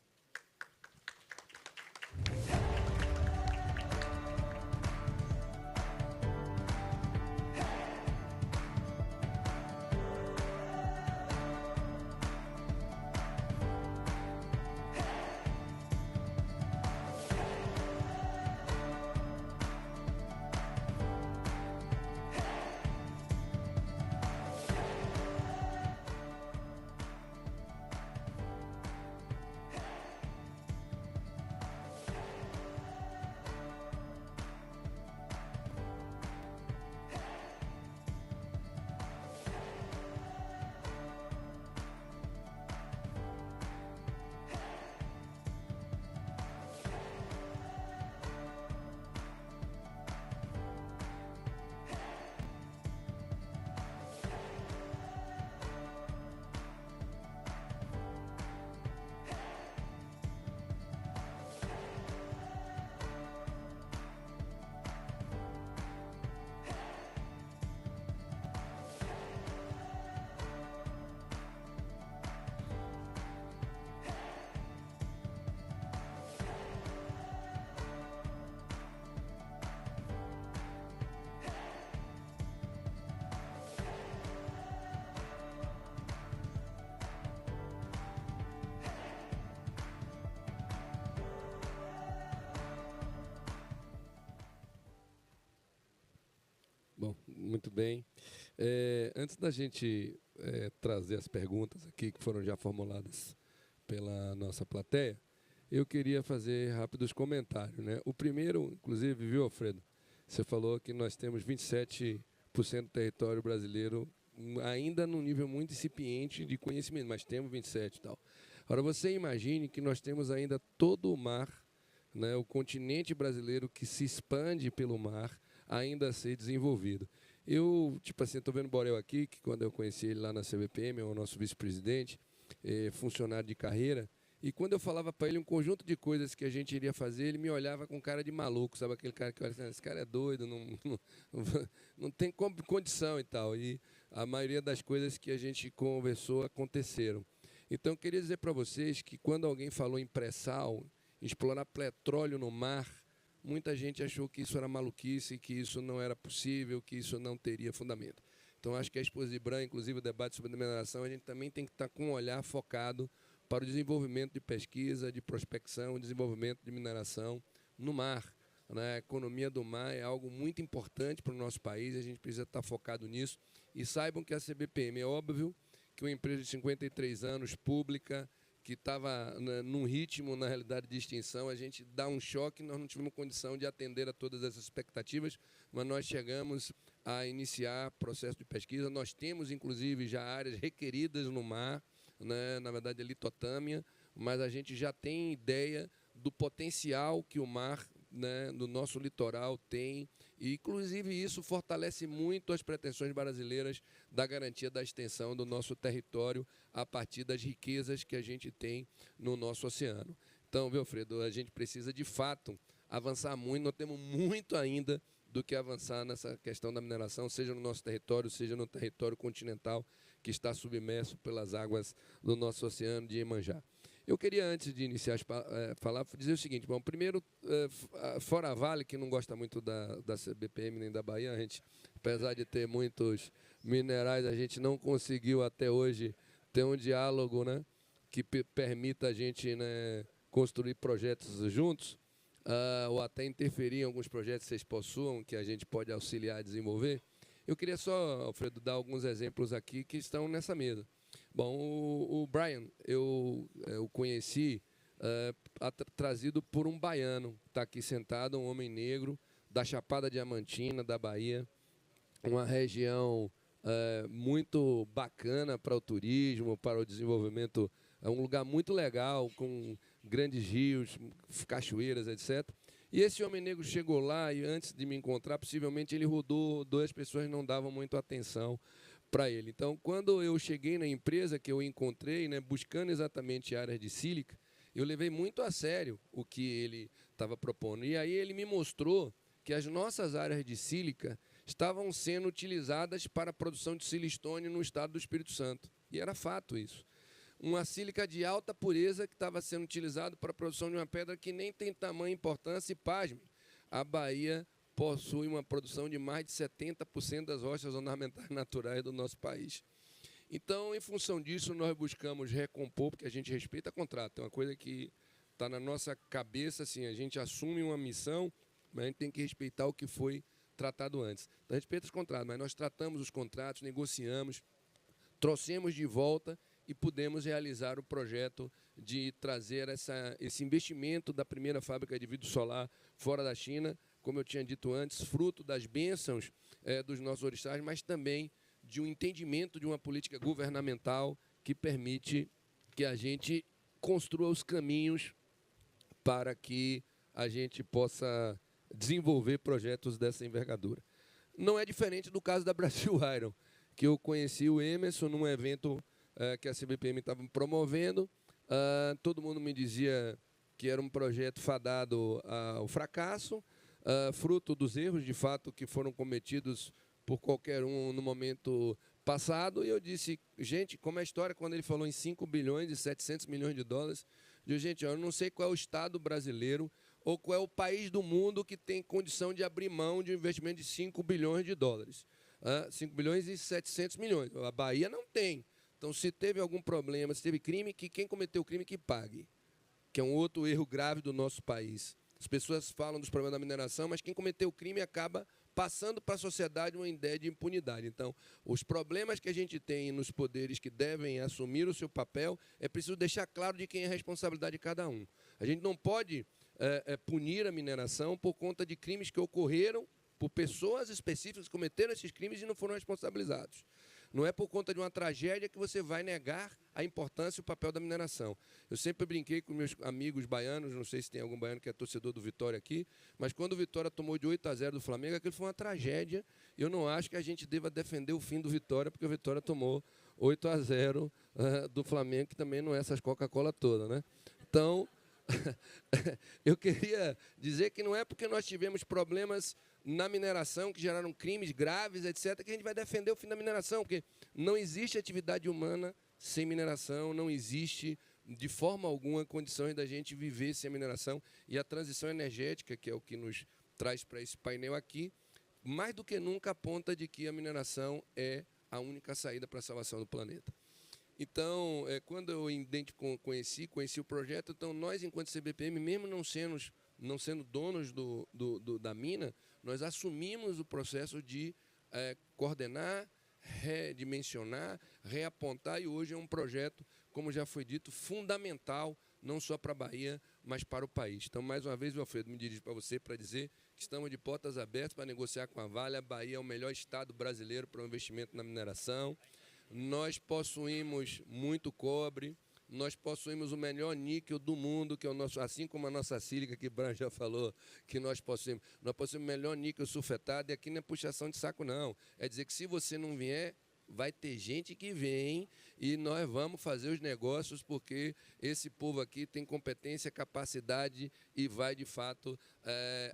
Bom, muito bem. Antes da gente trazer as perguntas aqui que foram já formuladas pela nossa plateia, eu queria fazer rápidos comentários, né? O primeiro, inclusive, viu, Alfredo? Você falou que nós temos 27% do território brasileiro ainda num nível muito incipiente de conhecimento, mas temos 27% e tal. Agora, você imagine que nós temos ainda todo o mar, né, o continente brasileiro que se expande pelo mar, ainda a ser desenvolvido. Eu, tipo assim, estou vendo o Borel aqui, que quando eu conheci ele lá na CBPM, é o nosso vice-presidente, funcionário de carreira, e quando eu falava para ele um conjunto de coisas que a gente iria fazer, ele me olhava com cara de maluco, sabe? Aquele cara que olha assim, esse cara é doido, não tem condição e tal. E a maioria das coisas que a gente conversou aconteceram. Então, eu queria dizer para vocês que quando alguém falou em pré-sal, explorar petróleo no mar, muita gente achou que isso era maluquice, que isso não era possível, que isso não teria fundamento. Então, acho que a Exposibran, inclusive o debate sobre a mineração, a gente também tem que estar com um olhar focado para o desenvolvimento de pesquisa, de prospecção, desenvolvimento de mineração no mar. Né? A economia do mar é algo muito importante para o nosso país, a gente precisa estar focado nisso. E saibam que a CBPM, é óbvio que uma empresa de 53 anos, pública, que estava num ritmo, na realidade, de extinção, a gente dá um choque, nós não tivemos condição de atender a todas essas expectativas, mas nós chegamos a iniciar processo de pesquisa. Nós temos, inclusive, já áreas requeridas no mar, né, na verdade, a litotâmia, mas a gente já tem ideia do potencial que o mar, né, no nosso litoral tem, e, inclusive, isso fortalece muito as pretensões brasileiras da garantia da extensão do nosso território a partir das riquezas que a gente tem no nosso oceano. Então, viu, Alfredo, a gente precisa, de fato, avançar muito, nós temos muito ainda do que avançar nessa questão da mineração, seja no nosso território, seja no território continental, que está submerso pelas águas do nosso oceano de Iemanjá. Eu queria, antes de iniciar falar, dizer o seguinte: bom, primeiro, fora a Vale, que não gosta muito da CBPM nem da Bahia, a gente, apesar de ter muitos minerais, a gente não conseguiu até hoje ter um diálogo, né, que permita a gente, né, construir projetos juntos, ou até interferir em alguns projetos que vocês possuam, que a gente pode auxiliar a desenvolver. Eu queria só, Alfredo, dar alguns exemplos aqui que estão nessa mesa. Bom, o Brian, eu o conheci trazido por um baiano, que está aqui sentado, um homem negro, da Chapada Diamantina, da Bahia, uma região muito bacana para o turismo, para o desenvolvimento É um lugar muito legal, com grandes rios, cachoeiras, etc. E esse homem negro chegou lá e antes de me encontrar, possivelmente ele rodou, as pessoas não davam muito atenção para ele. Então, quando eu cheguei na empresa que eu encontrei, né, buscando exatamente áreas de sílica, eu levei muito a sério o que ele estava propondo. E aí ele me mostrou que as nossas áreas de sílica estavam sendo utilizadas para a produção de silistone no estado do Espírito Santo. E era fato isso. Uma sílica de alta pureza que estava sendo utilizada para a produção de uma pedra que nem tem tamanha importância. E, pasme, a Bahia possui uma produção de mais de 70% das rochas ornamentais naturais do nosso país. Então, em função disso, nós buscamos recompor, porque a gente respeita contrato. É uma coisa que está na nossa cabeça, assim, a gente assume uma missão, mas a gente tem que respeitar o que foi tratado antes. Então, respeita os contratos, mas nós tratamos os contratos, negociamos, trouxemos de volta e pudemos realizar o projeto de trazer esse investimento da primeira fábrica de vidro solar fora da China, como eu tinha dito antes, fruto das bênçãos dos nossos orixás, mas também de um entendimento de uma política governamental que permite que a gente construa os caminhos para que a gente possa desenvolver projetos dessa envergadura. Não é diferente do caso da Brasil Iron, que eu conheci o Emerson num evento que a CBPM estava promovendo. Todo mundo me dizia que era um projeto fadado ao fracasso, fruto dos erros, de fato, que foram cometidos por qualquer um no momento passado. E eu disse, gente, como é a história, quando ele falou em 5 bilhões e 700 milhões de dólares, eu disse, gente, eu não sei qual é o Estado brasileiro ou qual é o país do mundo que tem condição de abrir mão de um investimento de 5 bilhões de dólares. 5 bilhões e 700 milhões. A Bahia não tem. Então, se teve algum problema, se teve crime, que quem cometeu o crime que pague, que é um outro erro grave do nosso país. As pessoas falam dos problemas da mineração, mas quem cometeu o crime acaba passando para a sociedade uma ideia de impunidade. Então, os problemas que a gente tem nos poderes que devem assumir o seu papel, é preciso deixar claro de quem é a responsabilidade de cada um. A gente não pode punir a mineração por conta de crimes que ocorreram por pessoas específicas que cometeram esses crimes e não foram responsabilizados. Não é por conta de uma tragédia que você vai negar a importância e o papel da mineração. Eu sempre brinquei com meus amigos baianos, não sei se tem algum baiano que é torcedor do Vitória aqui, mas quando o Vitória tomou de 8-0 do Flamengo, aquilo foi uma tragédia. Eu não acho que a gente deva defender o fim do Vitória, porque o Vitória tomou 8-0 do Flamengo, que também não é essas Coca-Cola todas, né? Então, eu queria dizer que não é porque nós tivemos problemas na mineração, que geraram crimes graves, etc., que a gente vai defender o fim da mineração, porque não existe atividade humana sem mineração, não existe, de forma alguma, condições da gente viver sem a mineração. E a transição energética, que é o que nos traz para esse painel aqui, mais do que nunca aponta de que a mineração é a única saída para a salvação do planeta. Então, quando eu conheci o projeto, então nós, enquanto CBPM, mesmo não sendo donos da mina, nós assumimos o processo de coordenar, redimensionar, reapontar, e hoje é um projeto, como já foi dito, fundamental, não só para a Bahia, mas para o país. Então, mais uma vez, Alfredo, me dirijo para você para dizer que estamos de portas abertas para negociar com a Vale. A Bahia é o melhor estado brasileiro para o investimento na mineração. Nós possuímos muito cobre, nós possuímos o melhor níquel do mundo, que é o nosso, assim como a nossa sílica, que o Bran já falou, que nós possuímos o melhor níquel sulfetado, e aqui não é puxação de saco, não. É dizer que se você não vier, vai ter gente que vem e nós vamos fazer os negócios, porque esse povo aqui tem competência, capacidade e vai, de fato,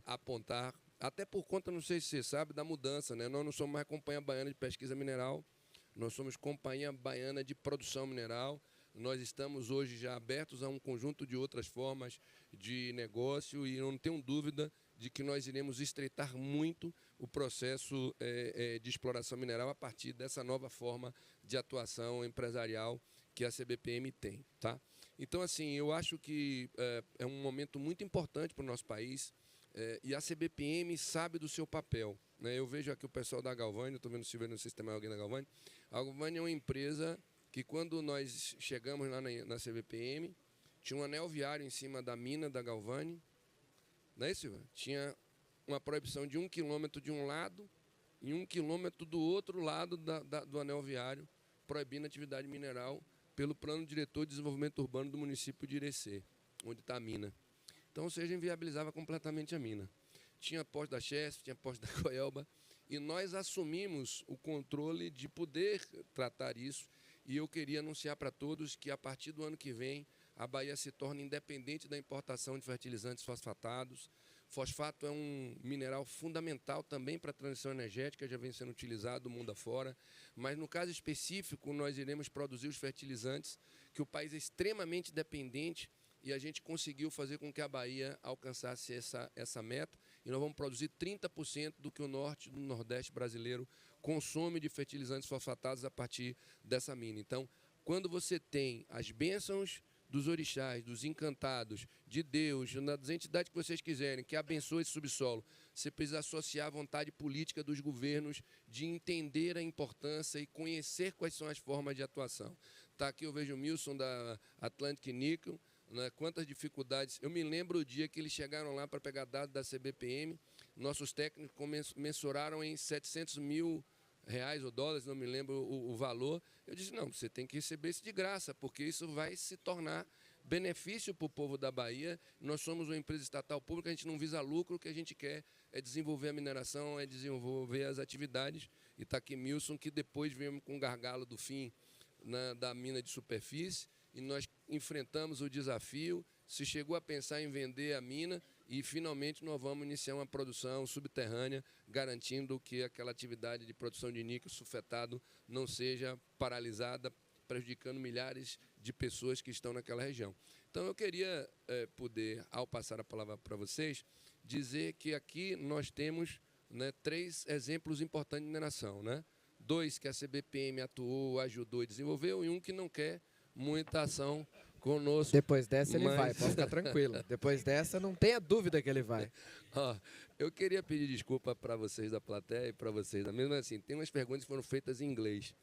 apontar, até por conta, não sei se você sabe, da mudança, né? Nós não somos mais Companhia Baiana de Pesquisa Mineral, nós somos Companhia Baiana de Produção Mineral. Nós estamos hoje já abertos a um conjunto de outras formas de negócio e eu não tenho dúvida de que nós iremos estreitar muito o processo de exploração mineral a partir dessa nova forma de atuação empresarial que a CBPM tem. Tá? Então, assim, eu acho que é um momento muito importante para o nosso país e a CBPM sabe do seu papel. Né? Eu vejo aqui o pessoal da Galvani, estou vendo se não sei se tem mais alguém da Galvani. A Galvani é uma empresa que, quando nós chegamos lá na CBPM, tinha um anel viário em cima da mina da Galvani. Não é isso, Silvia? Tinha uma proibição de 1 quilômetro de um lado e 1 quilômetro do outro lado do anel viário, proibindo a atividade mineral pelo Plano Diretor de Desenvolvimento Urbano do município de Irecê, onde está a mina. Então, ou seja, inviabilizava completamente a mina. Tinha poste da Chesf, tinha poste da Coelba, e nós assumimos o controle de poder tratar isso, e eu queria anunciar para todos que, a partir do ano que vem, a Bahia se torna independente da importação de fertilizantes fosfatados. Fosfato é um mineral fundamental também para a transição energética, já vem sendo utilizado mundo afora, mas no caso específico nós iremos produzir os fertilizantes, que o país é extremamente dependente, e a gente conseguiu fazer com que a Bahia alcançasse essa meta, e nós vamos produzir 30% do que o norte e o nordeste brasileiro consome de fertilizantes fosfatados a partir dessa mina. Então, quando você tem as bênçãos dos orixás, dos encantados, de Deus, das entidades que vocês quiserem, que abençoe esse subsolo, você precisa associar a vontade política dos governos de entender a importância e conhecer quais são as formas de atuação. Tá, aqui eu vejo o Milson da Atlantic Nickel, né, quantas dificuldades. Eu me lembro o dia que eles chegaram lá para pegar dados da CBPM, nossos técnicos mensuraram em 700 mil reais ou dólares, não me lembro o valor. Eu disse, não, você tem que receber isso de graça, porque isso vai se tornar benefício para o povo da Bahia. Nós somos uma empresa estatal pública, a gente não visa lucro, o que a gente quer é desenvolver a mineração, é desenvolver as atividades. E está aqui Milson, que depois viemos com o gargalo do fim da mina de superfície, e nós enfrentamos o desafio, se chegou a pensar em vender a mina, e finalmente nós vamos iniciar uma produção subterrânea, garantindo que aquela atividade de produção de níquel sulfetado não seja paralisada, prejudicando milhares de pessoas que estão naquela região. Então eu queria poder, ao passar a palavra para vocês, dizer que aqui nós temos, né, 3 exemplos importantes de mineração, né? 2 que a CBPM atuou, ajudou e desenvolveu, e 1 que não quer muita ação conosco. Depois dessa ele vai, pode ficar tranquilo. Depois dessa, não tenha dúvida que ele vai. Eu queria pedir desculpa para vocês da plateia e para vocês da mesma, assim, tem umas perguntas que foram feitas em inglês.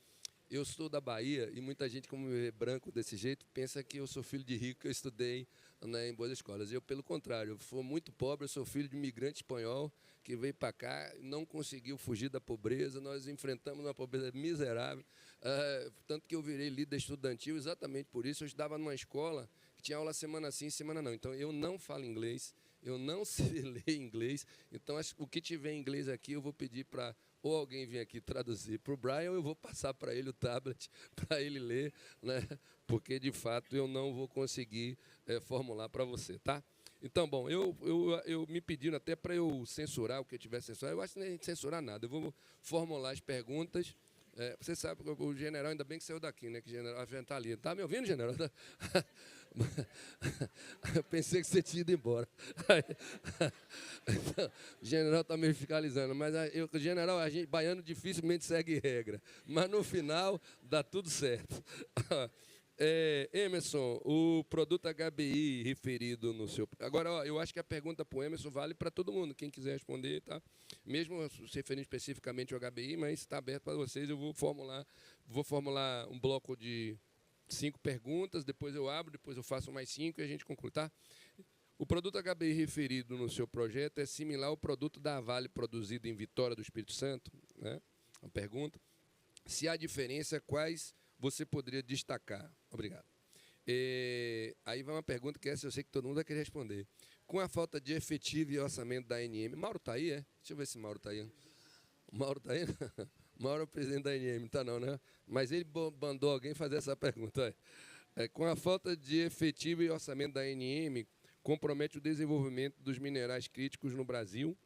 Eu sou da Bahia e muita gente, como me vê branco desse jeito, pensa que eu sou filho de rico, que eu estudei, né, em boas escolas. Eu, pelo contrário, eu sou muito pobre, eu sou filho de imigrante espanhol que veio para cá, não conseguiu fugir da pobreza, nós enfrentamos uma pobreza miserável, tanto que eu virei líder estudantil exatamente por isso. Eu estudava numa escola que tinha aula semana sim, semana não. Então, eu não falo inglês, eu não sei ler inglês, então o que tiver em inglês aqui eu vou pedir para ou alguém vir aqui traduzir para o Brian, ou eu vou passar para ele o tablet para ele ler, né? Porque, de fato, eu não vou conseguir formular para você, tá? Então, bom, eu me pediram até para eu censurar o que eu tiver censurado. Eu acho que nem censurar nada. Eu vou formular as perguntas. Você sabe, o general, ainda bem que saiu daqui, né? Que o general está ali. Está me ouvindo, general? Eu pensei que você tinha ido embora. Então, o general está me fiscalizando. Mas o general, a gente, baiano, dificilmente segue regra. Mas no final, dá tudo certo. Emerson, o produto HBI referido no seu... Agora, eu acho que a pergunta para o Emerson vale para todo mundo, quem quiser responder, tá? Mesmo se referindo especificamente ao HBI, mas está aberto para vocês. Eu vou formular um bloco de 5 perguntas, depois eu abro, depois eu faço mais 5 e a gente conclui, tá? O produto HBI referido no seu projeto é similar ao produto da Vale produzido em Vitória do Espírito Santo, né? Uma pergunta. Se há diferença, quais você poderia destacar? Obrigado. Aí vai uma pergunta que essa eu sei que todo mundo vai querer responder. Com a falta de efetivo e orçamento da ANM... Mauro está aí, é? Deixa eu ver se Mauro está aí. Mauro está aí? Mauro é o presidente da ANM, tá não, né? Mas ele mandou alguém fazer essa pergunta. Com a falta de efetivo e orçamento da ANM, compromete o desenvolvimento dos minerais críticos no Brasil.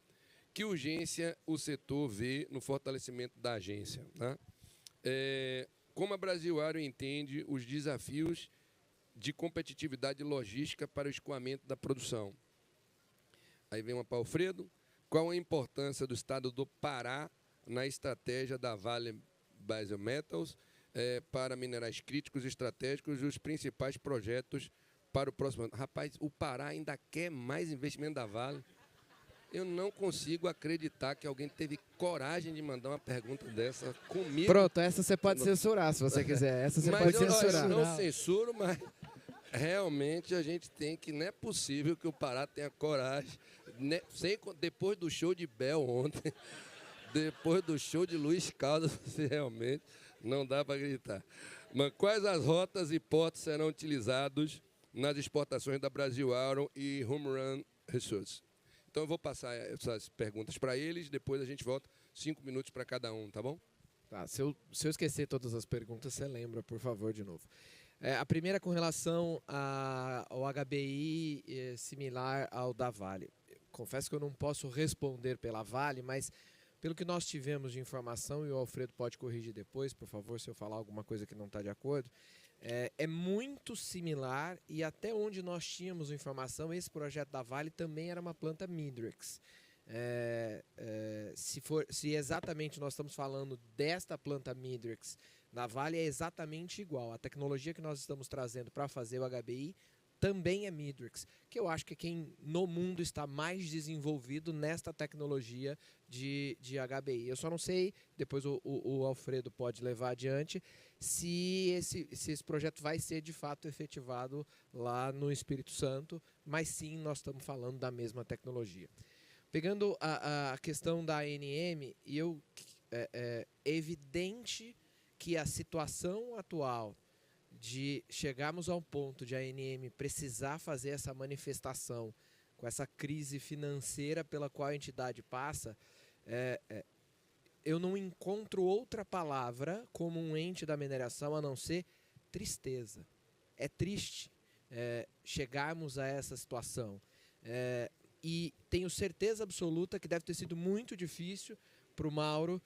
Que urgência o setor vê no fortalecimento da agência, né? Como a Brasilaro entende os desafios de competitividade logística para o escoamento da produção? Aí vem uma para Alfredo. Qual a importância do estado do Pará na estratégia da Vale Base Metals para minerais críticos estratégicos e os principais projetos para o próximo ano? Rapaz, o Pará ainda quer mais investimento da Vale. Eu não consigo acreditar que alguém teve coragem de mandar uma pergunta dessa comigo. Pronto, essa você pode censurar, se você quiser. Essa você pode censurar. Eu não censuro, mas realmente a gente tem que... Não é possível que o Pará tenha coragem, né, depois do show de Bel ontem, Depois do show de Luiz Caldas, você realmente não dá para gritar. Mas quais as rotas e portos serão utilizados nas exportações da Brasil Iron e Home Run Resources? Então eu vou passar essas perguntas para eles, depois a gente volta 5 minutos para cada um, tá bom? Tá, se eu esquecer todas as perguntas, você lembra, por favor, de novo. A primeira com relação ao HBI similar ao da Vale. Confesso que eu não posso responder pela Vale, mas pelo que nós tivemos de informação, e o Alfredo pode corrigir depois, por favor, se eu falar alguma coisa que não está de acordo, é muito similar, e até onde nós tínhamos informação, esse projeto da Vale também era uma planta Midrex. Se exatamente nós estamos falando desta planta Midrex na Vale, é exatamente igual. A tecnologia que nós estamos trazendo para fazer o HBI também é Midrex, que eu acho que é quem no mundo está mais desenvolvido nesta tecnologia de HBI. Eu só não sei, depois o Alfredo pode levar adiante, se esse projeto vai ser de fato efetivado lá no Espírito Santo, mas sim, nós estamos falando da mesma tecnologia. Pegando a questão da ANM, é evidente que a situação atual de chegarmos ao ponto de a ANM precisar fazer essa manifestação com essa crise financeira pela qual a entidade passa, eu não encontro outra palavra como um ente da mineração a não ser tristeza. É triste chegarmos a essa situação. E tenho certeza absoluta que deve ter sido muito difícil para o Mauro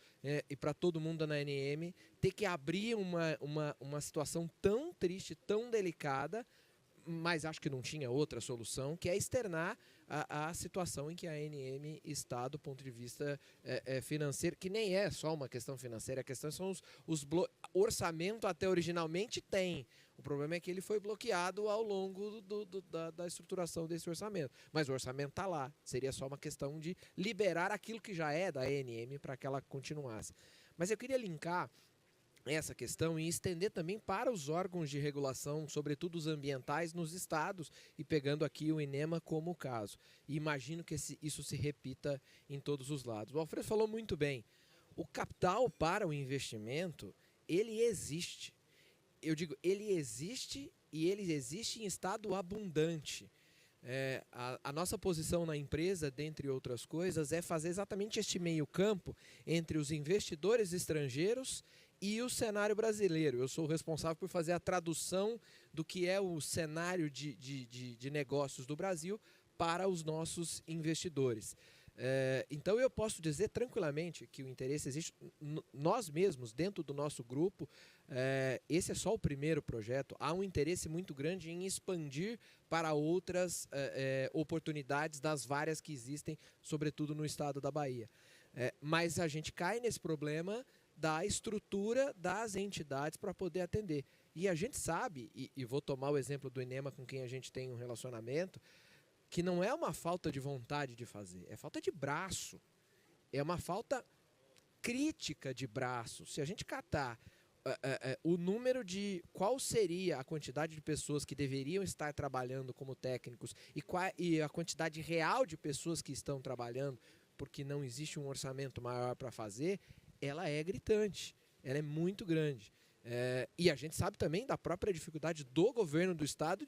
e para todo mundo na ANM ter que abrir uma situação tão triste, tão delicada, mas acho que não tinha outra solução, que é externar a situação em que a ANM está do ponto de vista financeiro, que nem é só uma questão financeira, a questão são o orçamento até originalmente tem. O problema é que ele foi bloqueado ao longo da estruturação desse orçamento. Mas o orçamento está lá. Seria só uma questão de liberar aquilo que já é da ANM para que ela continuasse. Mas eu queria linkar essa questão e estender também para os órgãos de regulação, sobretudo os ambientais, nos estados, e pegando aqui o INEMA como caso. E imagino que isso se repita em todos os lados. O Alfredo falou muito bem. O capital para o investimento, ele existe. Eu digo, ele existe e ele existe em estado abundante. A nossa posição na empresa, dentre outras coisas, é fazer exatamente este meio campo entre os investidores estrangeiros e o cenário brasileiro. Eu sou responsável por fazer a tradução do que é o cenário de negócios do Brasil para os nossos investidores. Então eu posso dizer tranquilamente que o interesse existe. Nós mesmos, dentro do nosso grupo, esse é só o primeiro projeto, há um interesse muito grande em expandir para outras oportunidades das várias que existem, sobretudo no estado da Bahia. Mas a gente cai nesse problema da estrutura das entidades para poder atender. E a gente sabe, e vou tomar o exemplo do INEMA com quem a gente tem um relacionamento, que não é uma falta de vontade de fazer, é falta de braço. É uma falta crítica de braço. Se a gente catar o número de qual seria a quantidade de pessoas que deveriam estar trabalhando como técnicos e a quantidade real de pessoas que estão trabalhando, porque não existe um orçamento maior para fazer, ela é gritante, ela é muito grande. E a gente sabe também da própria dificuldade do governo do estado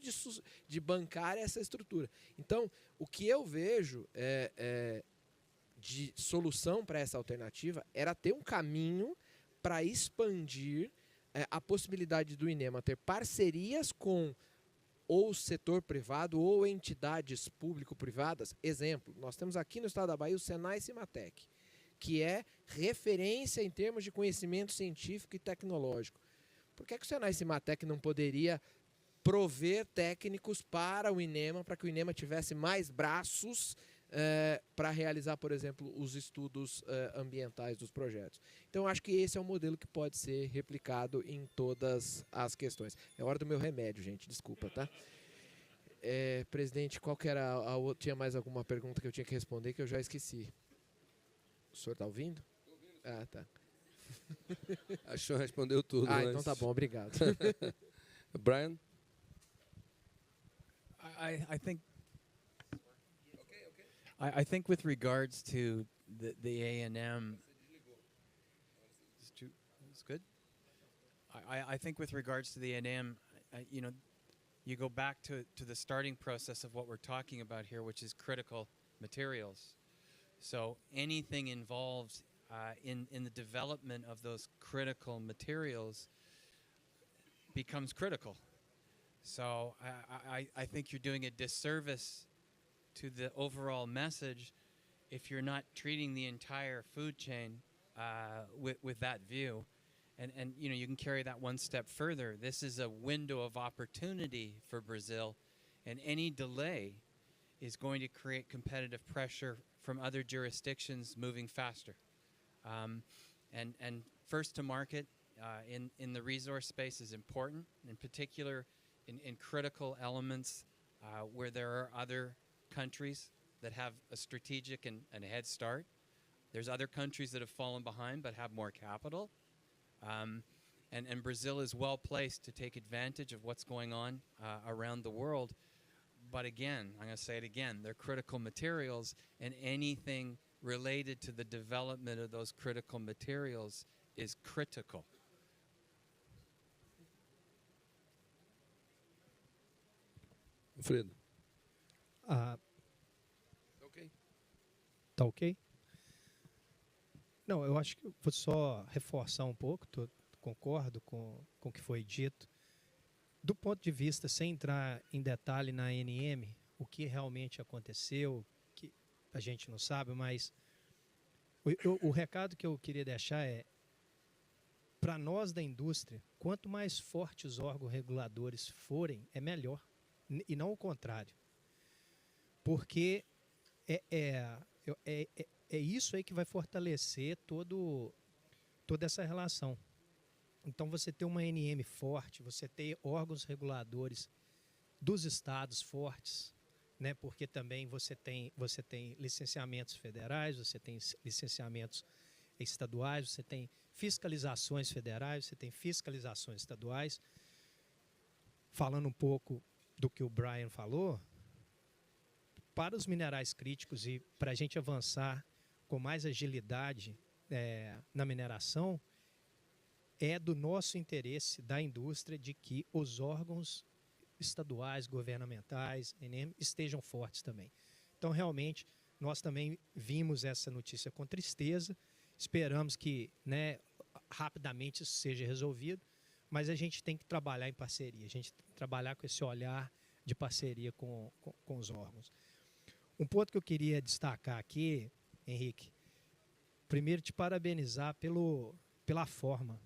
de bancar essa estrutura. Então, o que eu vejo de solução para essa alternativa era ter um caminho para expandir a possibilidade do INEMA ter parcerias com ou o setor privado ou entidades público-privadas. Exemplo, nós temos aqui no estado da Bahia o Senai Cimatec, que é referência em termos de conhecimento científico e tecnológico. Por que o Senai Cimatec não poderia prover técnicos para o INEMA, para que o INEMA tivesse mais braços para realizar, por exemplo, os estudos ambientais dos projetos? Então, acho que esse é um modelo que pode ser replicado em todas as questões. É hora do meu remédio, gente, desculpa, tá? Presidente, qual que era a outra? Tinha mais alguma pergunta que eu tinha que responder que eu já esqueci. O senhor está ouvindo? Ah, tá. A senhora respondeu tudo. Então tá bom, obrigado. Brian? I think I think with regards to the A&M, It's good. I think with regards to the NM, you know, you go back to the starting process of what we're talking about here, which is critical materials. So anything involved in the development of those critical materials becomes critical. So I think you're doing a disservice to the overall message if you're not treating the entire food chain with that view. And you know, you can carry that one step further. This is a window of opportunity for Brazil, and any delay is going to create competitive pressure from other jurisdictions moving faster. And first to market in the resource space is important, in particular in critical elements where there are other countries that have a strategic and a head start. There's other countries that have fallen behind but have more capital. And Brazil is well placed to take advantage of what's going on around the world. But again, I'm going to say it again, they're critical materials, and anything related to the development of those critical materials is critical. Fredo. Ok. Tá ok? Não, eu acho que vou só reforçar um pouco, concordo com o que foi dito. Do ponto de vista, sem entrar em detalhe na ANM, o que realmente aconteceu, que a gente não sabe, mas o recado que eu queria deixar é, para nós da indústria, quanto mais fortes os órgãos reguladores forem, é melhor, e não o contrário. Porque é isso aí que vai fortalecer toda essa relação. Então, você ter uma ANM forte, você ter órgãos reguladores dos estados fortes, né? Porque também você tem licenciamentos federais, você tem licenciamentos estaduais, você tem fiscalizações federais, você tem fiscalizações estaduais. Falando um pouco do que o Brian falou, para os minerais críticos e para a gente avançar com mais agilidade na mineração, é do nosso interesse, da indústria, de que os órgãos estaduais, governamentais, estejam fortes também. Então, realmente, nós também vimos essa notícia com tristeza, esperamos que, né, rapidamente isso seja resolvido, mas a gente tem que trabalhar em parceria, a gente tem que trabalhar com esse olhar de parceria com os órgãos. Um ponto que eu queria destacar aqui, Henrique, primeiro te parabenizar pela forma.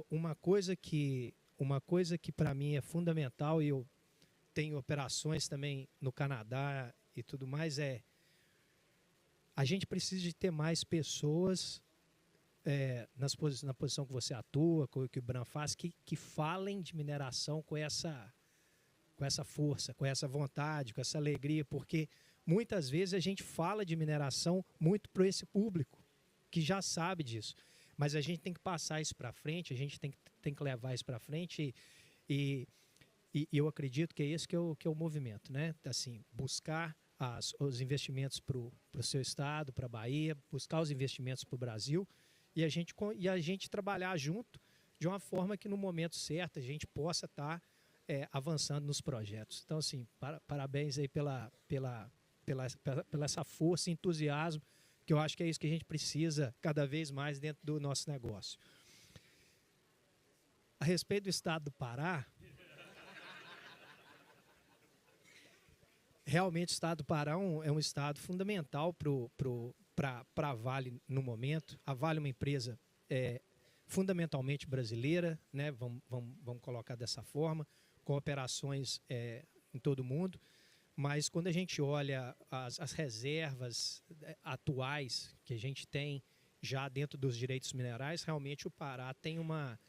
Uma coisa que para mim é fundamental, e eu tenho operações também no Canadá e tudo mais, a gente precisa de ter mais pessoas na posição que você atua, que o Bran faz, que falem de mineração com essa força, com essa vontade, com essa alegria, porque muitas vezes a gente fala de mineração muito para esse público, que já sabe disso. Mas a gente tem que passar isso para frente, a gente tem que levar isso para frente e eu acredito que é esse que é o movimento, né? Assim, buscar os investimentos para o seu estado, para a Bahia, buscar os investimentos para o Brasil e a gente trabalhar junto de uma forma que no momento certo a gente possa estar avançando nos projetos. Então, assim, parabéns aí pela essa força e entusiasmo, que eu acho que é isso que a gente precisa cada vez mais dentro do nosso negócio. A respeito do estado do Pará, realmente o estado do Pará é um estado fundamental para a Vale no momento. A Vale é uma empresa fundamentalmente brasileira, né? Vamos colocar dessa forma, com operações em todo o mundo. Mas quando a gente olha as reservas atuais que a gente tem já dentro dos direitos minerais, realmente o Pará tem uma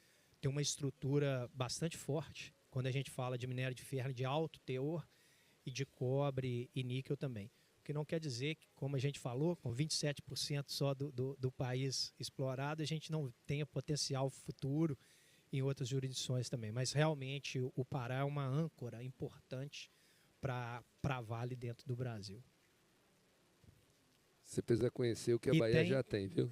estrutura bastante forte quando a gente fala de minério de ferro de alto teor e de cobre e níquel também. O que não quer dizer que, como a gente falou, com 27% só do país explorado, a gente não tenha potencial futuro em outras jurisdições também. Mas realmente o Pará é uma âncora importante para a Vale dentro do Brasil. Você precisa conhecer o que a Bahia já tem, viu?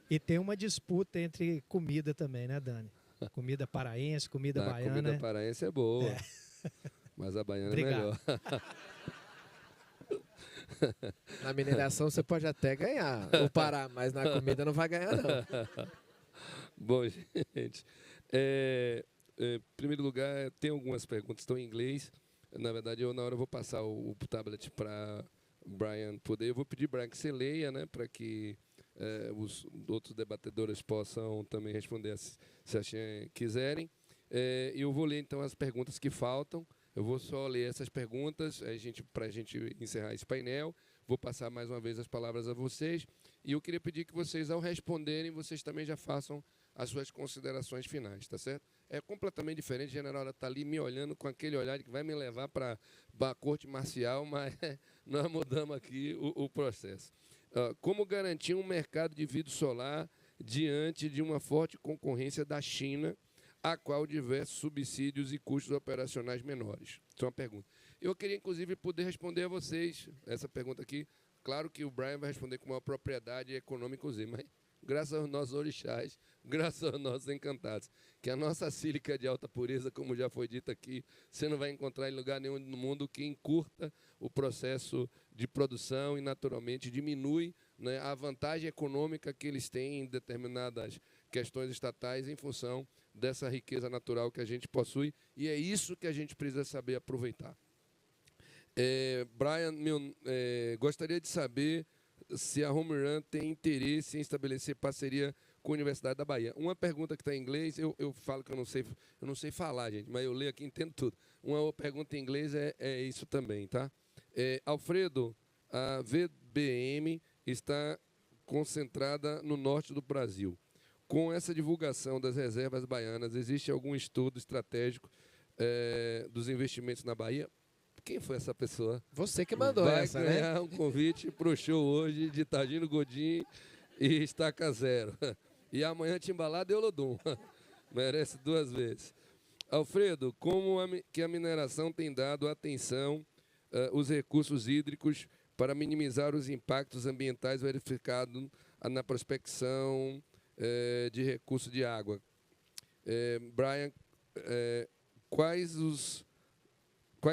E tem uma disputa entre comida também, né, Dani? Comida paraense, comida A baiana. comida paraense é boa, mas a baiana é melhor. Na mineração você pode até ganhar o Pará, mas na comida não vai ganhar, não. Bom, gente, em primeiro lugar, tem algumas perguntas que estão em inglês. Na verdade, eu na hora vou passar o tablet para Brian poder. Eu vou pedir, Brian, que você leia, né, para que os outros debatedores possam também responder se quiserem. E eu vou ler, então, as perguntas que faltam. Eu vou só ler essas perguntas para a gente encerrar esse painel. Vou passar mais uma vez as palavras a vocês. E eu queria pedir que vocês, ao responderem, vocês também já façam as suas considerações finais, tá certo? É completamente diferente. A general está ali me olhando com aquele olhar que vai me levar para a corte marcial, mas nós mudamos aqui o processo. Como garantir um mercado de vidro solar diante de uma forte concorrência da China, a qual diversos subsídios e custos operacionais menores? Isso é uma pergunta. Eu queria, inclusive, poder responder a vocês essa pergunta aqui. Claro que o Brian vai responder com uma propriedade econômica, inclusive, mas graças aos nossos orixás, graças aos nossos encantados, que a nossa sílica de alta pureza, como já foi dito aqui, você não vai encontrar em lugar nenhum no mundo que encurta o processo de produção e, naturalmente, diminui, né, a vantagem econômica que eles têm em determinadas questões estatais em função dessa riqueza natural que a gente possui, e é isso que a gente precisa saber aproveitar. Brian, gostaria de saber se a Home Run tem interesse em estabelecer parceria com a Universidade da Bahia. Uma pergunta que está em inglês, eu falo que eu não sei falar, gente, mas eu leio aqui e entendo tudo. Uma pergunta em inglês é isso também, tá? Alfredo, a VBM está concentrada no norte do Brasil. Com essa divulgação das reservas baianas, existe algum estudo estratégico dos investimentos na Bahia? Quem foi essa pessoa? Você que mandou essa, né? Vai ganhar um convite para o show hoje de Tagino Godin e Estaca Zero. E amanhã Timbalada e Olodum. Merece 2 vezes. Alfredo, como que a mineração tem dado atenção aos recursos hídricos para minimizar os impactos ambientais verificados na prospecção de recursos de água? Brian, quais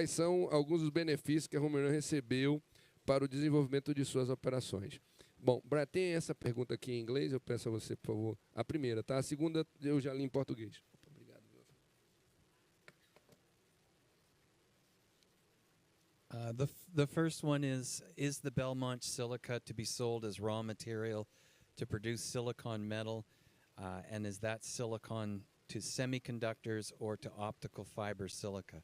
são alguns dos benefícios que a Home Run recebeu para o desenvolvimento de suas operações? Bom, Brian, tem essa pergunta aqui em inglês, eu peço a você, por favor. A primeira, tá? A segunda eu já li em português. Obrigado. The first one is the Belmont silica to be sold as raw material to produce silicon metal, and is that silicon to semiconductors or to optical fiber silica?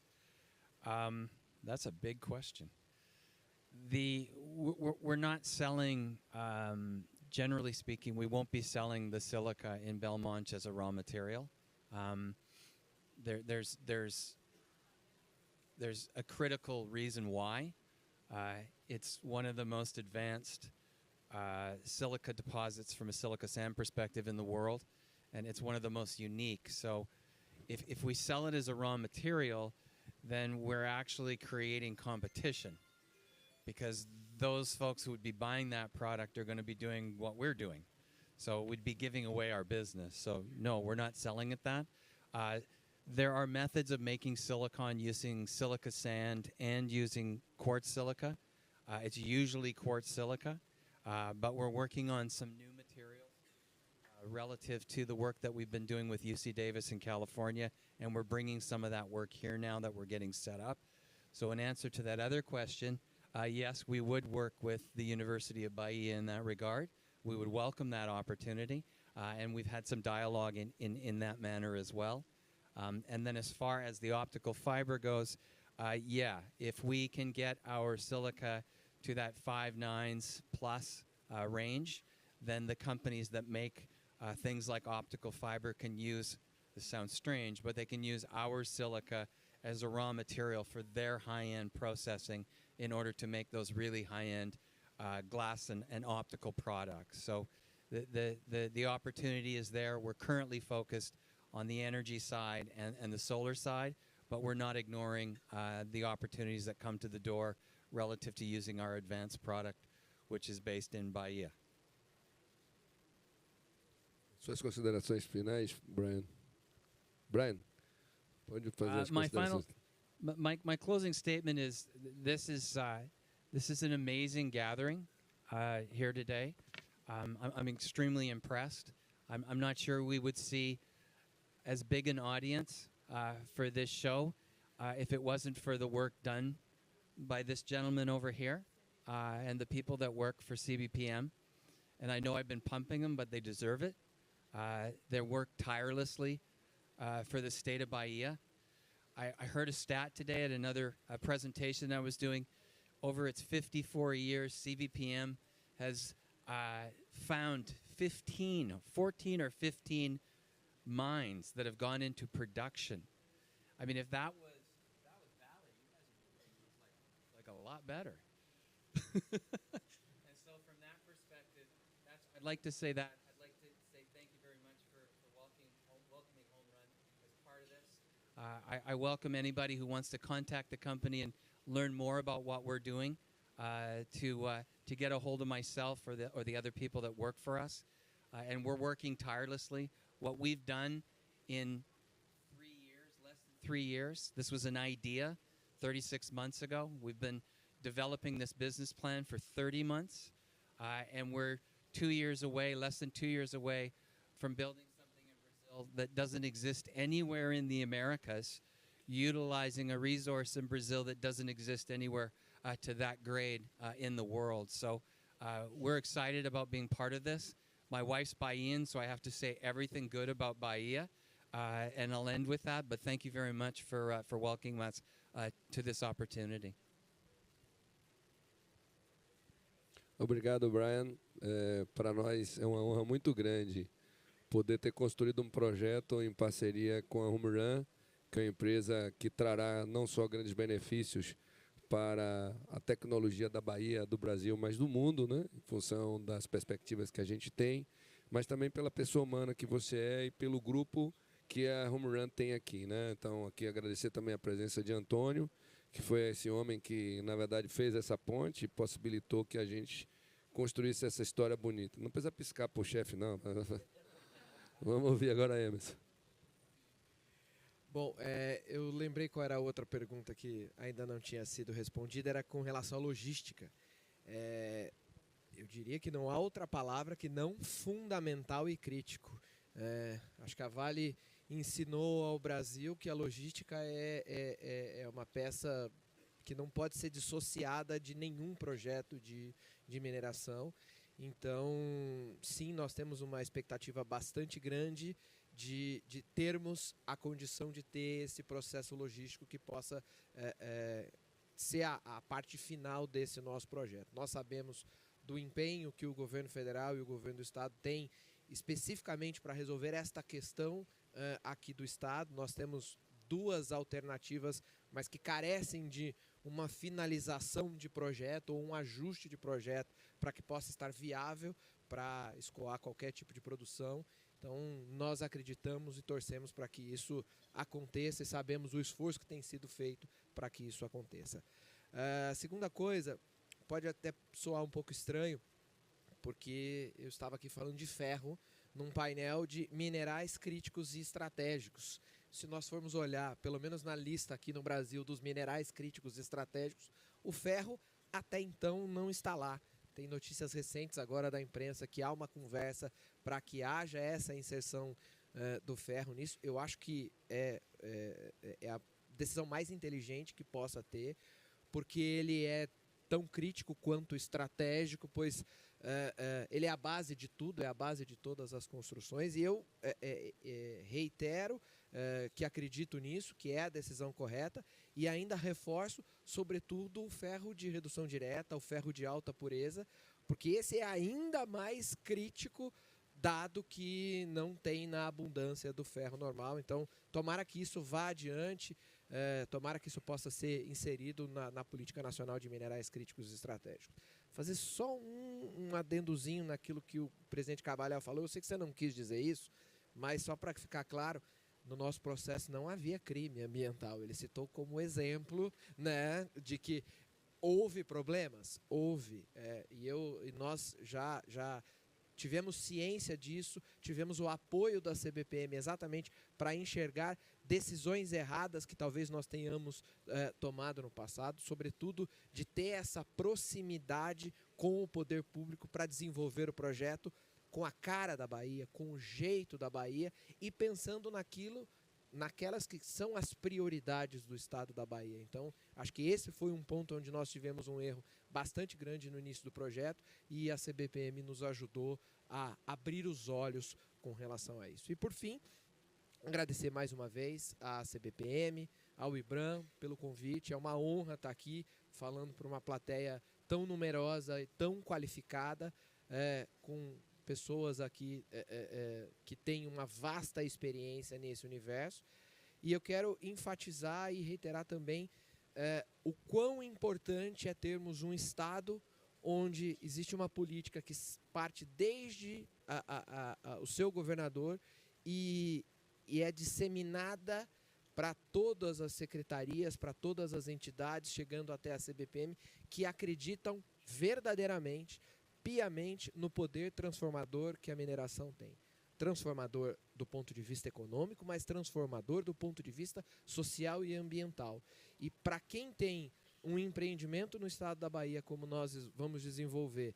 That's a big question. We're not selling, generally speaking, we won't be selling the silica in Belmont as a raw material. There's a critical reason why. It's one of the most advanced silica deposits from a silica sand perspective in the world, and it's one of the most unique. So if we sell it as a raw material, then we're actually creating competition, because those folks who would be buying that product are going to be doing what we're doing. So we'd be giving away our business. So no, we're not selling it that. There are methods of making silicon using silica sand and using quartz silica. It's usually quartz silica, but we're working on some new materials relative to the work that we've been doing with UC Davis in California, and we're bringing some of that work here now that we're getting set up. So in answer to that other question, yes, we would work with the University of Bahia in that regard. We would welcome that opportunity, and we've had some dialogue in that manner as well. And then as far as the optical fiber goes, yeah, if we can get our silica to that 5/9 plus range, then the companies that make things like optical fiber can use, this sounds strange, but they can use our silica as a raw material for their high-end processing in order to make those really high-end glass and optical products. So the opportunity is there. We're currently focused on the energy side and the solar side, but we're not ignoring the opportunities that come to the door relative to using our advanced product, which is based in Bahia. Suas considerações finais, Brian. Brian, pode fazer as My considerações. my closing statement is this is an amazing gathering here today. I'm extremely impressed. I'm not sure we would see as big an audience for this show if it wasn't for the work done by this gentleman over here and the people that work for CBPM. And I know I've been pumping them, but they deserve it. They work tirelessly for the state of Bahia. I heard a stat today at another presentation I was doing. Over its 54 years, CBPM has found 14 or 15 mines that have gone into production. I mean, if that was Valley, you guys would be like a lot better. And so from that perspective, I'd like to say that. I'd like to say thank you very much for welcoming Home Run as part of this. I welcome anybody who wants to contact the company and learn more about what we're doing to get a hold of myself or the other people that work for us. And we're working tirelessly. What we've done in 3 years, less than 3 years, this was an idea 36 months ago. We've been developing this business plan for 30 months. And we're 2 years away, less than 2 years away from building something in Brazil that doesn't exist anywhere in the Americas, utilizing a resource in Brazil that doesn't exist anywhere to that grade in the world. So we're excited about being part of this. My wife's Bahian, so I have to say everything good about Bahia, and I'll end with that. But thank you very much for welcoming us to this opportunity. Obrigado, Brian. Para nós é uma honra muito grande poder ter construído um projeto em parceria com a Home Run, que é uma empresa que trará não só grandes benefícios para a tecnologia da Bahia, do Brasil, mas do mundo, né? Em função das perspectivas que a gente tem, mas também pela pessoa humana que você é e pelo grupo que a Home Run tem aqui, né? Então, aqui agradecer também a presença de Antônio, que foi esse homem que, na verdade, fez essa ponte e possibilitou que a gente construísse essa história bonita. Não precisa piscar para o chefe, não. Vamos ouvir agora a Emerson. Bom, eu lembrei qual era a outra pergunta que ainda não tinha sido respondida, era com relação à logística. Eu diria que não há outra palavra que não fundamental e crítico. Acho que a Vale ensinou ao Brasil que a logística é uma peça que não pode ser dissociada de nenhum projeto de mineração. Então, sim, nós temos uma expectativa bastante grande de termos a condição de ter esse processo logístico que possa ser a parte final desse nosso projeto. Nós sabemos do empenho que o governo federal e o governo do estado têm especificamente para resolver esta questão aqui do estado. Nós temos duas alternativas, mas que carecem de uma finalização de projeto ou um ajuste de projeto para que possa estar viável para escoar qualquer tipo de produção. Então, nós acreditamos e torcemos para que isso aconteça e sabemos o esforço que tem sido feito para que isso aconteça. A segunda coisa, pode até soar um pouco estranho, porque eu estava aqui falando de ferro num painel de minerais críticos e estratégicos. Se nós formos olhar, pelo menos na lista aqui no Brasil dos minerais críticos e estratégicos, o ferro até então não está lá. Tem notícias recentes agora da imprensa que há uma conversa para que haja essa inserção do ferro nisso. Eu acho que é a decisão mais inteligente que possa ter, porque ele é tão crítico quanto estratégico, pois ele é a base de tudo, é a base de todas as construções. E eu reitero que acredito nisso, que é a decisão correta, e ainda reforço, sobretudo, o ferro de redução direta, o ferro de alta pureza, porque esse é ainda mais crítico, dado que não tem na abundância do ferro normal. Então, tomara que isso vá adiante, tomara que isso possa ser inserido na Política Nacional de Minerais Críticos e Estratégicos. Fazer só um adendozinho naquilo que o presidente Carvalhal falou. Eu sei que você não quis dizer isso, mas só para ficar claro, no nosso processo não havia crime ambiental. Ele citou como exemplo, né, de que houve problemas? Houve. E nós já tivemos ciência disso, tivemos o apoio da CBPM exatamente para enxergar decisões erradas que talvez nós tenhamos tomado no passado, sobretudo de ter essa proximidade com o poder público para desenvolver o projeto com a cara da Bahia, com o jeito da Bahia e pensando naquelas que são as prioridades do Estado da Bahia. Então, acho que esse foi um ponto onde nós tivemos um erro bastante grande no início do projeto e a CBPM nos ajudou a abrir os olhos com relação a isso. E, por fim, agradecer mais uma vez à CBPM, ao IBRAM pelo convite. É uma honra estar aqui falando para uma plateia tão numerosa e tão qualificada, com pessoas aqui que têm uma vasta experiência nesse universo. E eu quero enfatizar e reiterar também o quão importante é termos um Estado onde existe uma política que parte desde o seu governador e é disseminada para todas as secretarias, para todas as entidades, chegando até a CBPM, que acreditam verdadeiramente, piamente, no poder transformador que a mineração tem. Transformador do ponto de vista econômico, mas transformador do ponto de vista social e ambiental. E para quem tem um empreendimento no estado da Bahia, como nós vamos desenvolver,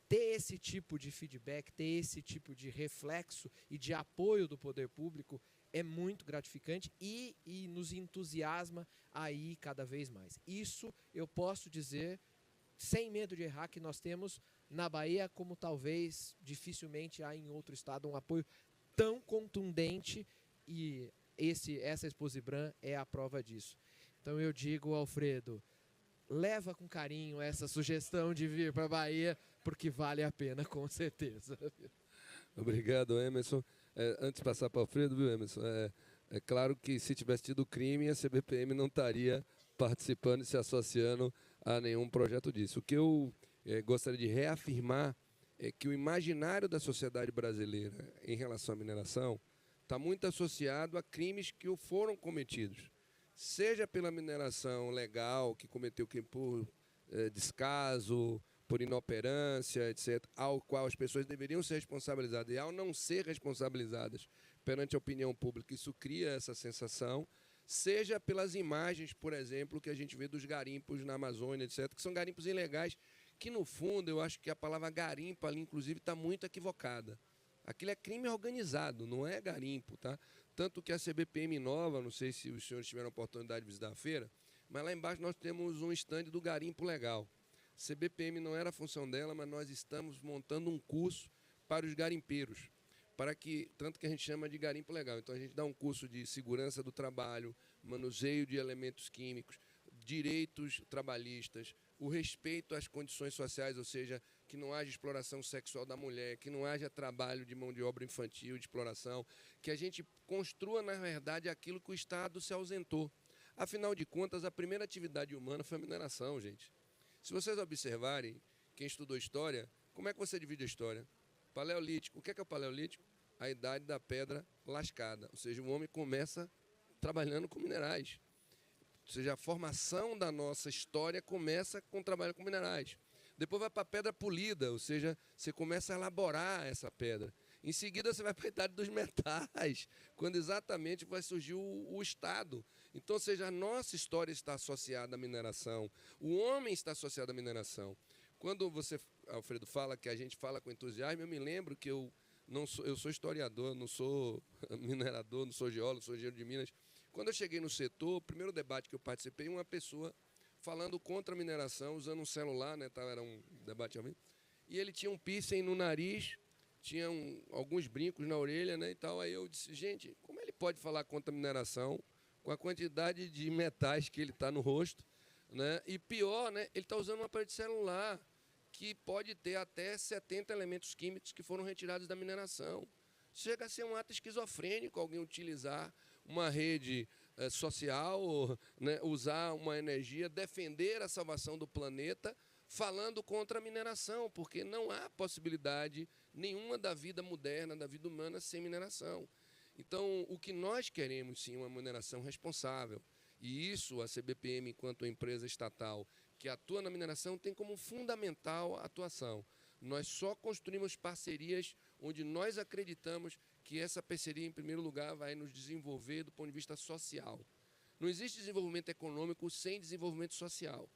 ter esse tipo de feedback, ter esse tipo de reflexo e de apoio do poder público é muito gratificante e nos entusiasma a ir cada vez mais. Isso eu posso dizer, sem medo de errar, que nós temos na Bahia, como talvez dificilmente há em outro estado, um apoio tão contundente, e essa Exposibram é a prova disso. Então eu digo, Alfredo, leva com carinho essa sugestão de vir para a Bahia, porque vale a pena, com certeza. Obrigado, Emerson. Antes de passar para o Alfredo, viu, Emerson? É claro que se tivesse tido crime, a CBPM não estaria participando e se associando a nenhum projeto disso. O que eu gostaria de reafirmar é que o imaginário da sociedade brasileira em relação à mineração está muito associado a crimes que foram cometidos, seja pela mineração legal, que cometeu crime por descaso, por inoperância, etc., ao qual as pessoas deveriam ser responsabilizadas, e ao não ser responsabilizadas perante a opinião pública, isso cria essa sensação, seja pelas imagens, por exemplo, que a gente vê dos garimpos na Amazônia, etc., que são garimpos ilegais, que no fundo eu acho que a palavra garimpo ali, inclusive, está muito equivocada. Aquilo é crime organizado, não é garimpo, tá? Tanto que a CBPM Nova, não sei se os senhores tiveram a oportunidade de visitar a feira, mas lá embaixo nós temos um estande do garimpo legal. CBPM não era a função dela, mas nós estamos montando um curso para os garimpeiros, tanto que a gente chama de garimpo legal. Então a gente dá um curso de segurança do trabalho, manuseio de elementos químicos, direitos trabalhistas, o respeito às condições sociais, ou seja, que não haja exploração sexual da mulher, que não haja trabalho de mão de obra infantil, de exploração, que a gente construa, na verdade, aquilo que o Estado se ausentou. Afinal de contas, a primeira atividade humana foi a mineração, gente. Se vocês observarem, quem estudou história, como é que você divide a história? Paleolítico. O que é o Paleolítico? A idade da pedra lascada. Ou seja, o homem começa trabalhando com minerais. Ou seja, a formação da nossa história começa com o trabalho com minerais. Depois vai para a pedra polida, ou seja, você começa a elaborar essa pedra. Em seguida você vai para a idade dos metais, quando exatamente vai surgir o Estado. Então, ou seja, a nossa história está associada à mineração, o homem está associado à mineração. Quando você, Alfredo, fala que a gente fala com entusiasmo, eu me lembro que eu sou historiador, não sou minerador, não sou geólogo, sou engenheiro de Minas. Quando eu cheguei no setor, o primeiro debate que eu participei, uma pessoa falando contra a mineração, usando um celular, né, era um debate ao vivo, e ele tinha um piercing no nariz, tinha alguns brincos na orelha, né, e tal. Aí eu disse, gente, como ele pode falar contra a mineração com a quantidade de metais que ele está no rosto, né? E pior, né, ele está usando um aparelho de celular que pode ter até 70 elementos químicos que foram retirados da mineração. Chega a ser um ato esquizofrênico alguém utilizar uma rede social, né, usar uma energia, defender a salvação do planeta, falando contra a mineração, porque não há possibilidade nenhuma da vida moderna, da vida humana, sem mineração. Então, o que nós queremos, sim, é uma mineração responsável. E isso, a CBPM, enquanto empresa estatal que atua na mineração, tem como fundamental a atuação. Nós só construímos parcerias onde nós acreditamos que essa parceria, em primeiro lugar, vai nos desenvolver do ponto de vista social. Não existe desenvolvimento econômico sem desenvolvimento social.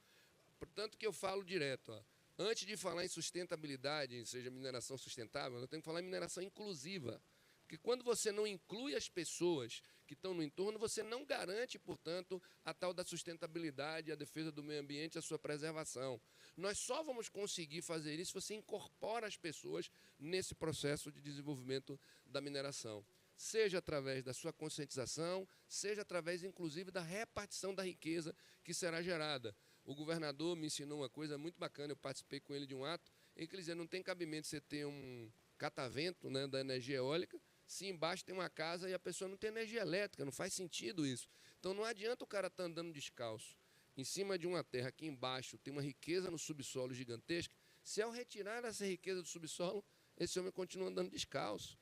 Portanto, que eu falo direto, antes de falar em sustentabilidade, seja mineração sustentável, nós temos que falar em mineração inclusiva. Porque quando você não inclui as pessoas que estão no entorno, você não garante, portanto, a tal da sustentabilidade, a defesa do meio ambiente, a sua preservação. Nós só vamos conseguir fazer isso se você incorpora as pessoas nesse processo de desenvolvimento da mineração. Seja através da sua conscientização, seja através, inclusive, da repartição da riqueza que será gerada. O governador me ensinou uma coisa muito bacana, eu participei com ele de um ato, em que ele dizia, não tem cabimento você ter um catavento, né, da energia eólica, se embaixo tem uma casa e a pessoa não tem energia elétrica, não faz sentido isso. Então não adianta o cara estar andando descalço em cima de uma terra que embaixo tem uma riqueza no subsolo gigantesca, se ao retirar essa riqueza do subsolo, esse homem continua andando descalço.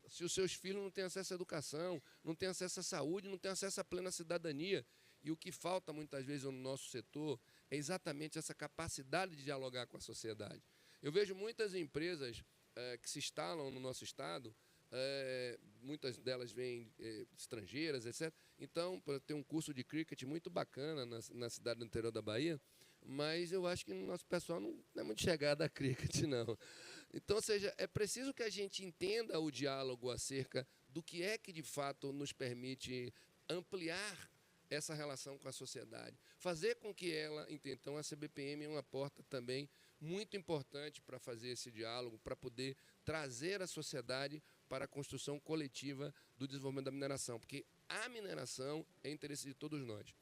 Se os seus filhos não têm acesso à educação, não têm acesso à saúde, não têm acesso à plena cidadania. E o que falta muitas vezes no nosso setor é exatamente essa capacidade de dialogar com a sociedade. Eu vejo muitas empresas que se instalam no nosso estado, muitas delas vêm estrangeiras, etc. Então, tem um curso de cricket muito bacana na cidade do interior da Bahia, mas eu acho que o nosso pessoal não é muito chegado a cricket, não. Então, ou seja, é preciso que a gente entenda o diálogo acerca do que é que, de fato, nos permite ampliar essa relação com a sociedade. Fazer com que ela, então, a CBPM é uma porta também muito importante para fazer esse diálogo, para poder trazer a sociedade para a construção coletiva do desenvolvimento da mineração, porque a mineração é interesse de todos nós.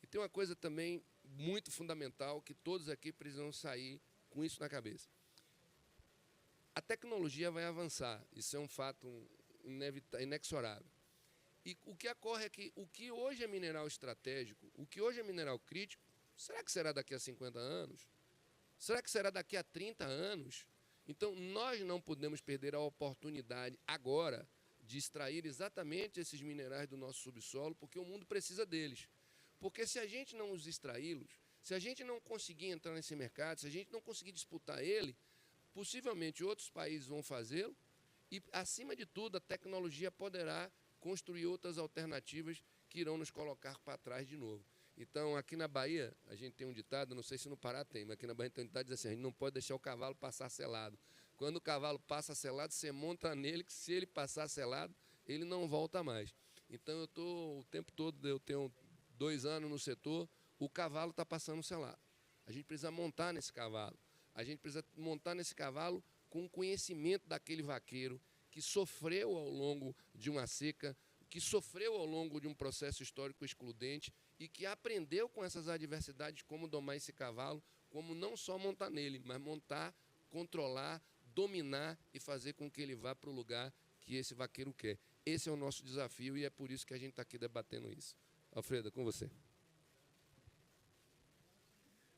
E tem uma coisa também muito fundamental que todos aqui precisam sair com isso na cabeça. A tecnologia vai avançar, isso é um fato inexorável. E o que ocorre é que o que hoje é mineral estratégico, o que hoje é mineral crítico, será que será daqui a 50 anos? Será que será daqui a 30 anos? Então, nós não podemos perder a oportunidade agora de extrair exatamente esses minerais do nosso subsolo, porque o mundo precisa deles. Porque se a gente não os extraí-los, se a gente não conseguir entrar nesse mercado, se a gente não conseguir disputar ele, possivelmente outros países vão fazê-lo e, acima de tudo, a tecnologia poderá construir outras alternativas que irão nos colocar para trás de novo. Então, aqui na Bahia, a gente tem um ditado, não sei se no Pará tem, mas aqui na Bahia tem um ditado que diz assim, a gente não pode deixar o cavalo passar selado. Quando o cavalo passa selado, você monta nele, que se ele passar selado, ele não volta mais. Então, eu estou o tempo todo, eu tenho 2 anos no setor, o cavalo está passando selado. A gente precisa montar nesse cavalo. A gente precisa montar nesse cavalo com o conhecimento daquele vaqueiro que sofreu ao longo de uma seca, que sofreu ao longo de um processo histórico excludente e que aprendeu com essas adversidades como domar esse cavalo, como não só montar nele, mas montar, controlar, dominar e fazer com que ele vá para o lugar que esse vaqueiro quer. Esse é o nosso desafio e é por isso que a gente está aqui debatendo isso. Alfredo, com você.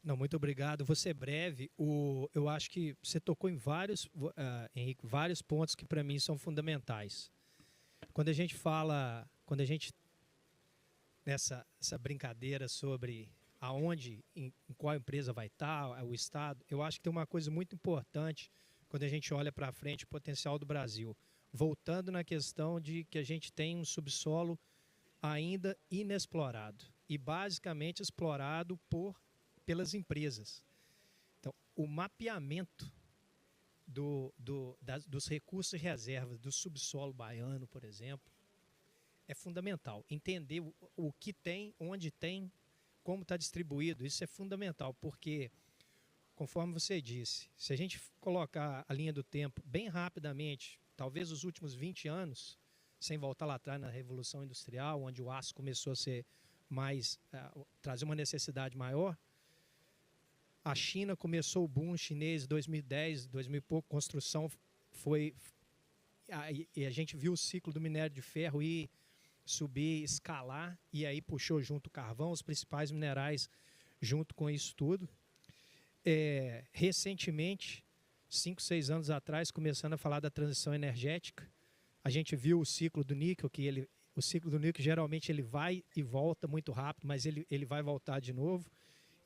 Não, muito obrigado. Vou ser breve. Eu acho que você tocou em vários, Henrique, vários pontos que para mim são fundamentais. Quando a gente nessa brincadeira sobre aonde, em qual empresa vai estar, o Estado, eu acho que tem uma coisa muito importante quando a gente olha para frente o potencial do Brasil. Voltando na questão de que a gente tem um subsolo ainda inexplorado e basicamente explorado pelas empresas. Então, o mapeamento dos recursos e reservas do subsolo baiano, por exemplo, é fundamental. Entender o que tem, onde tem, como está distribuído, isso é fundamental, porque, conforme você disse, se a gente colocar a linha do tempo bem rapidamente, talvez os últimos 20 anos, sem voltar lá atrás na Revolução Industrial, onde o aço começou a ser mais, trazer uma necessidade maior, a China começou o boom chinês em 2010, 2000 e pouco, construção e a gente viu o ciclo do minério de ferro ir subir, escalar, e aí puxou junto o carvão, os principais minerais junto com isso tudo. Recentemente, 5, 6 anos atrás, começando a falar da transição energética, a gente viu o ciclo do níquel, o ciclo do níquel geralmente ele vai e volta muito rápido, mas ele vai voltar de novo.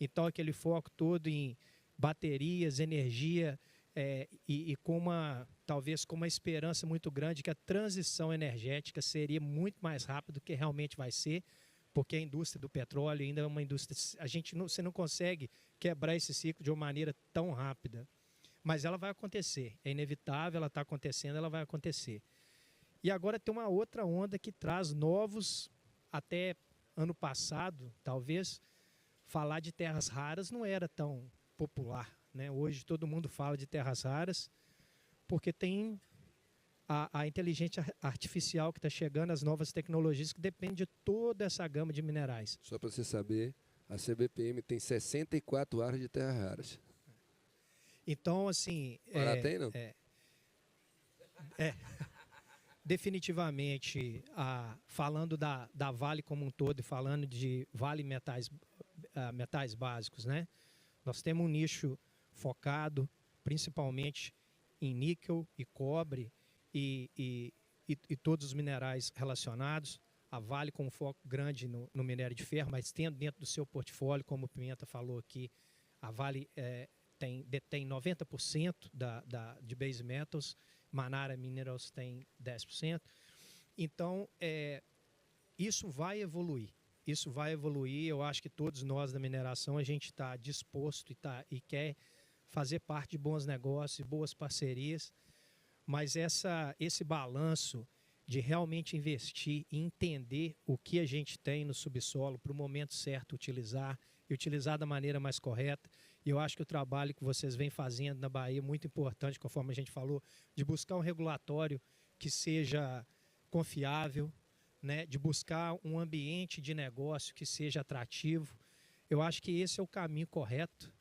Então, aquele foco todo em baterias, energia e talvez com uma esperança muito grande que a transição energética seria muito mais rápida do que realmente vai ser, porque a indústria do petróleo ainda é uma indústria... Você não consegue quebrar esse ciclo de uma maneira tão rápida. Mas ela vai acontecer, é inevitável, ela está acontecendo, ela vai acontecer. E agora tem uma outra onda que traz novos, até ano passado, talvez, falar de terras raras não era tão popular, né? Hoje todo mundo fala de terras raras, porque tem a inteligência artificial que está chegando, as novas tecnologias, que depende de toda essa gama de minerais. Só para você saber, a CBPM tem 64 áreas de terras raras. Então, assim... Pará tem, não? Definitivamente, falando da Vale como um todo e falando de Vale metais básicos, né? Nós temos um nicho focado principalmente em níquel e cobre e todos os minerais relacionados. A Vale com um foco grande no minério de ferro, mas tendo dentro do seu portfólio, como o Pimenta falou aqui, a Vale detém 90% de base metals, Manara Minerals tem 10%. Então, isso vai evoluir. Isso vai evoluir. Eu acho que todos nós da mineração, a gente está disposto e quer fazer parte de bons negócios, boas parcerias, mas esse balanço de realmente investir e entender o que a gente tem no subsolo para o momento certo utilizar e utilizar da maneira mais correta. E eu acho que o trabalho que vocês vêm fazendo na Bahia é muito importante, conforme a gente falou, de buscar um regulatório que seja confiável, né, de buscar um ambiente de negócio que seja atrativo. Eu acho que esse é o caminho correto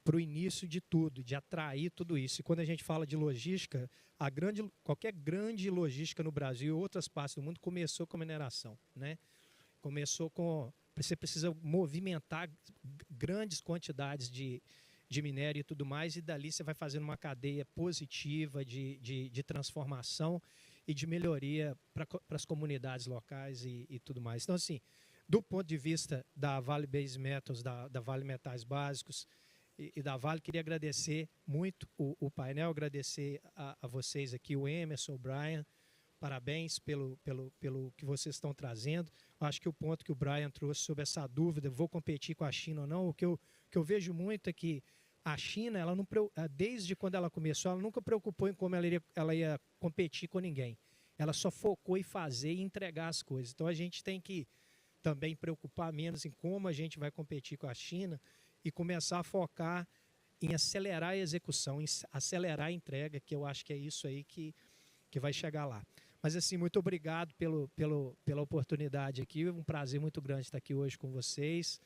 para o início de tudo, de atrair tudo isso. E quando a gente fala de logística, qualquer grande logística no Brasil e outras partes do mundo começou com a mineração, né? Começou com... Você precisa movimentar grandes quantidades de minério e tudo mais, e dali você vai fazendo uma cadeia positiva de transformação e de melhoria para as comunidades locais e tudo mais. Então, assim, do ponto de vista da Vale Base Metals, da Vale Metais Básicos e da Vale, queria agradecer muito o painel, agradecer a vocês aqui, o Emerson, o Brian. Parabéns pelo que vocês estão trazendo. Acho que o ponto que o Brian trouxe sobre essa dúvida, vou competir com a China ou não, o que eu vejo muito é que a China, desde quando ela começou, ela nunca preocupou em como ela ia competir com ninguém. Ela só focou em fazer e entregar as coisas. Então a gente tem que também preocupar menos em como a gente vai competir com a China e começar a focar em acelerar a execução, em acelerar a entrega, que eu acho que é isso aí que vai chegar lá. Mas, assim, muito obrigado pela oportunidade aqui. Um prazer muito grande estar aqui hoje com vocês.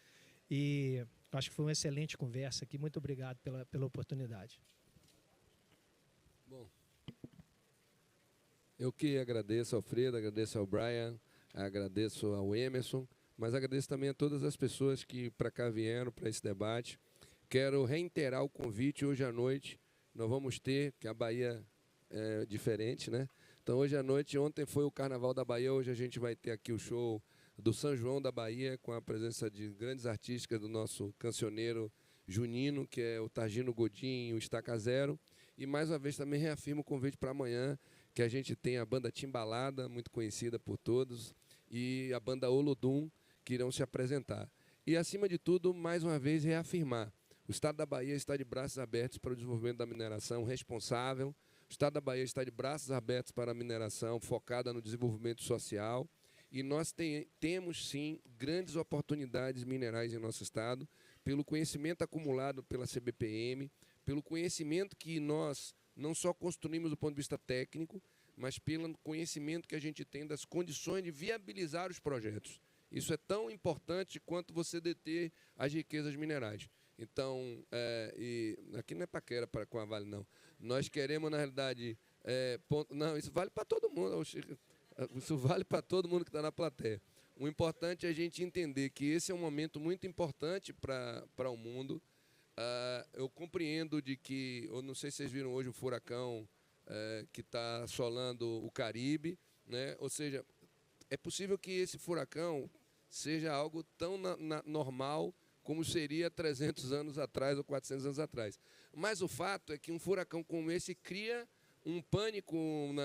E acho que foi uma excelente conversa aqui. Muito obrigado pela oportunidade. Bom, eu que agradeço ao Fredo, agradeço ao Brian, agradeço ao Emerson, mas agradeço também a todas as pessoas que para cá vieram para esse debate. Quero reiterar o convite hoje à noite. Nós vamos ter, que a Bahia é diferente, né? Então, hoje à noite, ontem foi o Carnaval da Bahia, hoje a gente vai ter aqui o show do São João da Bahia, com a presença de grandes artistas do nosso cancioneiro junino, que é o Targino Godinho, o Estaca Zero. E, mais uma vez, também reafirmo o convite para amanhã, que a gente tem a banda Timbalada, muito conhecida por todos, e a banda Olodum, que irão se apresentar. E, acima de tudo, mais uma vez, reafirmar, o Estado da Bahia está de braços abertos para o desenvolvimento da mineração responsável. O Estado da Bahia está de braços abertos para a mineração focada no desenvolvimento social e nós temos, sim, grandes oportunidades minerais em nosso Estado, pelo conhecimento acumulado pela CBPM, pelo conhecimento que nós não só construímos do ponto de vista técnico, mas pelo conhecimento que a gente tem das condições de viabilizar os projetos. Isso é tão importante quanto você deter as riquezas minerais. Então, e aqui não é paquera com a Vale, não. Nós queremos, na realidade... não, isso vale para todo mundo. Isso vale para todo mundo que está na plateia. O importante é a gente entender que esse é um momento muito importante para o mundo. Eu compreendo de que... Eu não sei se vocês viram hoje o furacão que está assolando o Caribe, né? Ou seja, é possível que esse furacão seja algo tão normal como seria 300 anos atrás ou 400 anos atrás. Mas o fato é que um furacão como esse cria um pânico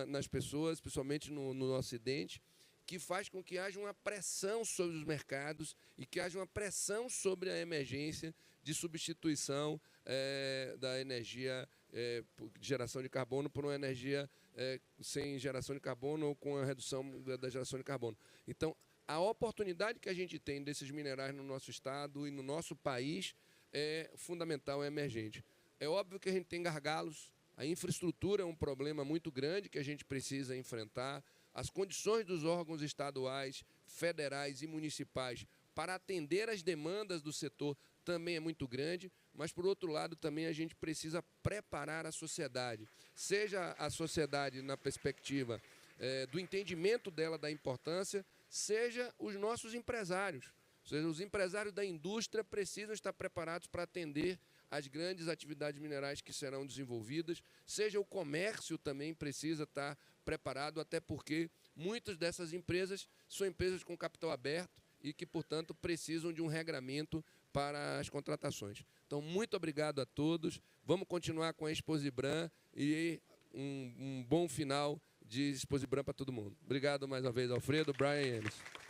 nas pessoas, principalmente no Ocidente, que faz com que haja uma pressão sobre os mercados e que haja uma pressão sobre a emergência de substituição da energia de geração de carbono por uma energia sem geração de carbono ou com a redução da geração de carbono. Então, a oportunidade que a gente tem desses minerais no nosso estado e no nosso país é fundamental, é emergente. É óbvio que a gente tem gargalos, a infraestrutura é um problema muito grande que a gente precisa enfrentar, as condições dos órgãos estaduais, federais e municipais para atender às demandas do setor também é muito grande, mas, por outro lado, também a gente precisa preparar a sociedade, seja a sociedade na perspectiva do entendimento dela da importância, seja os nossos empresários. Ou seja, os empresários da indústria precisam estar preparados para atender as grandes atividades minerais que serão desenvolvidas, seja o comércio também precisa estar preparado, até porque muitas dessas empresas são empresas com capital aberto e que, portanto, precisam de um regramento para as contratações. Então, muito obrigado a todos. Vamos continuar com a Exposibram e um bom final de Exposibram para todo mundo. Obrigado mais uma vez, Alfredo, Brian e Emerson.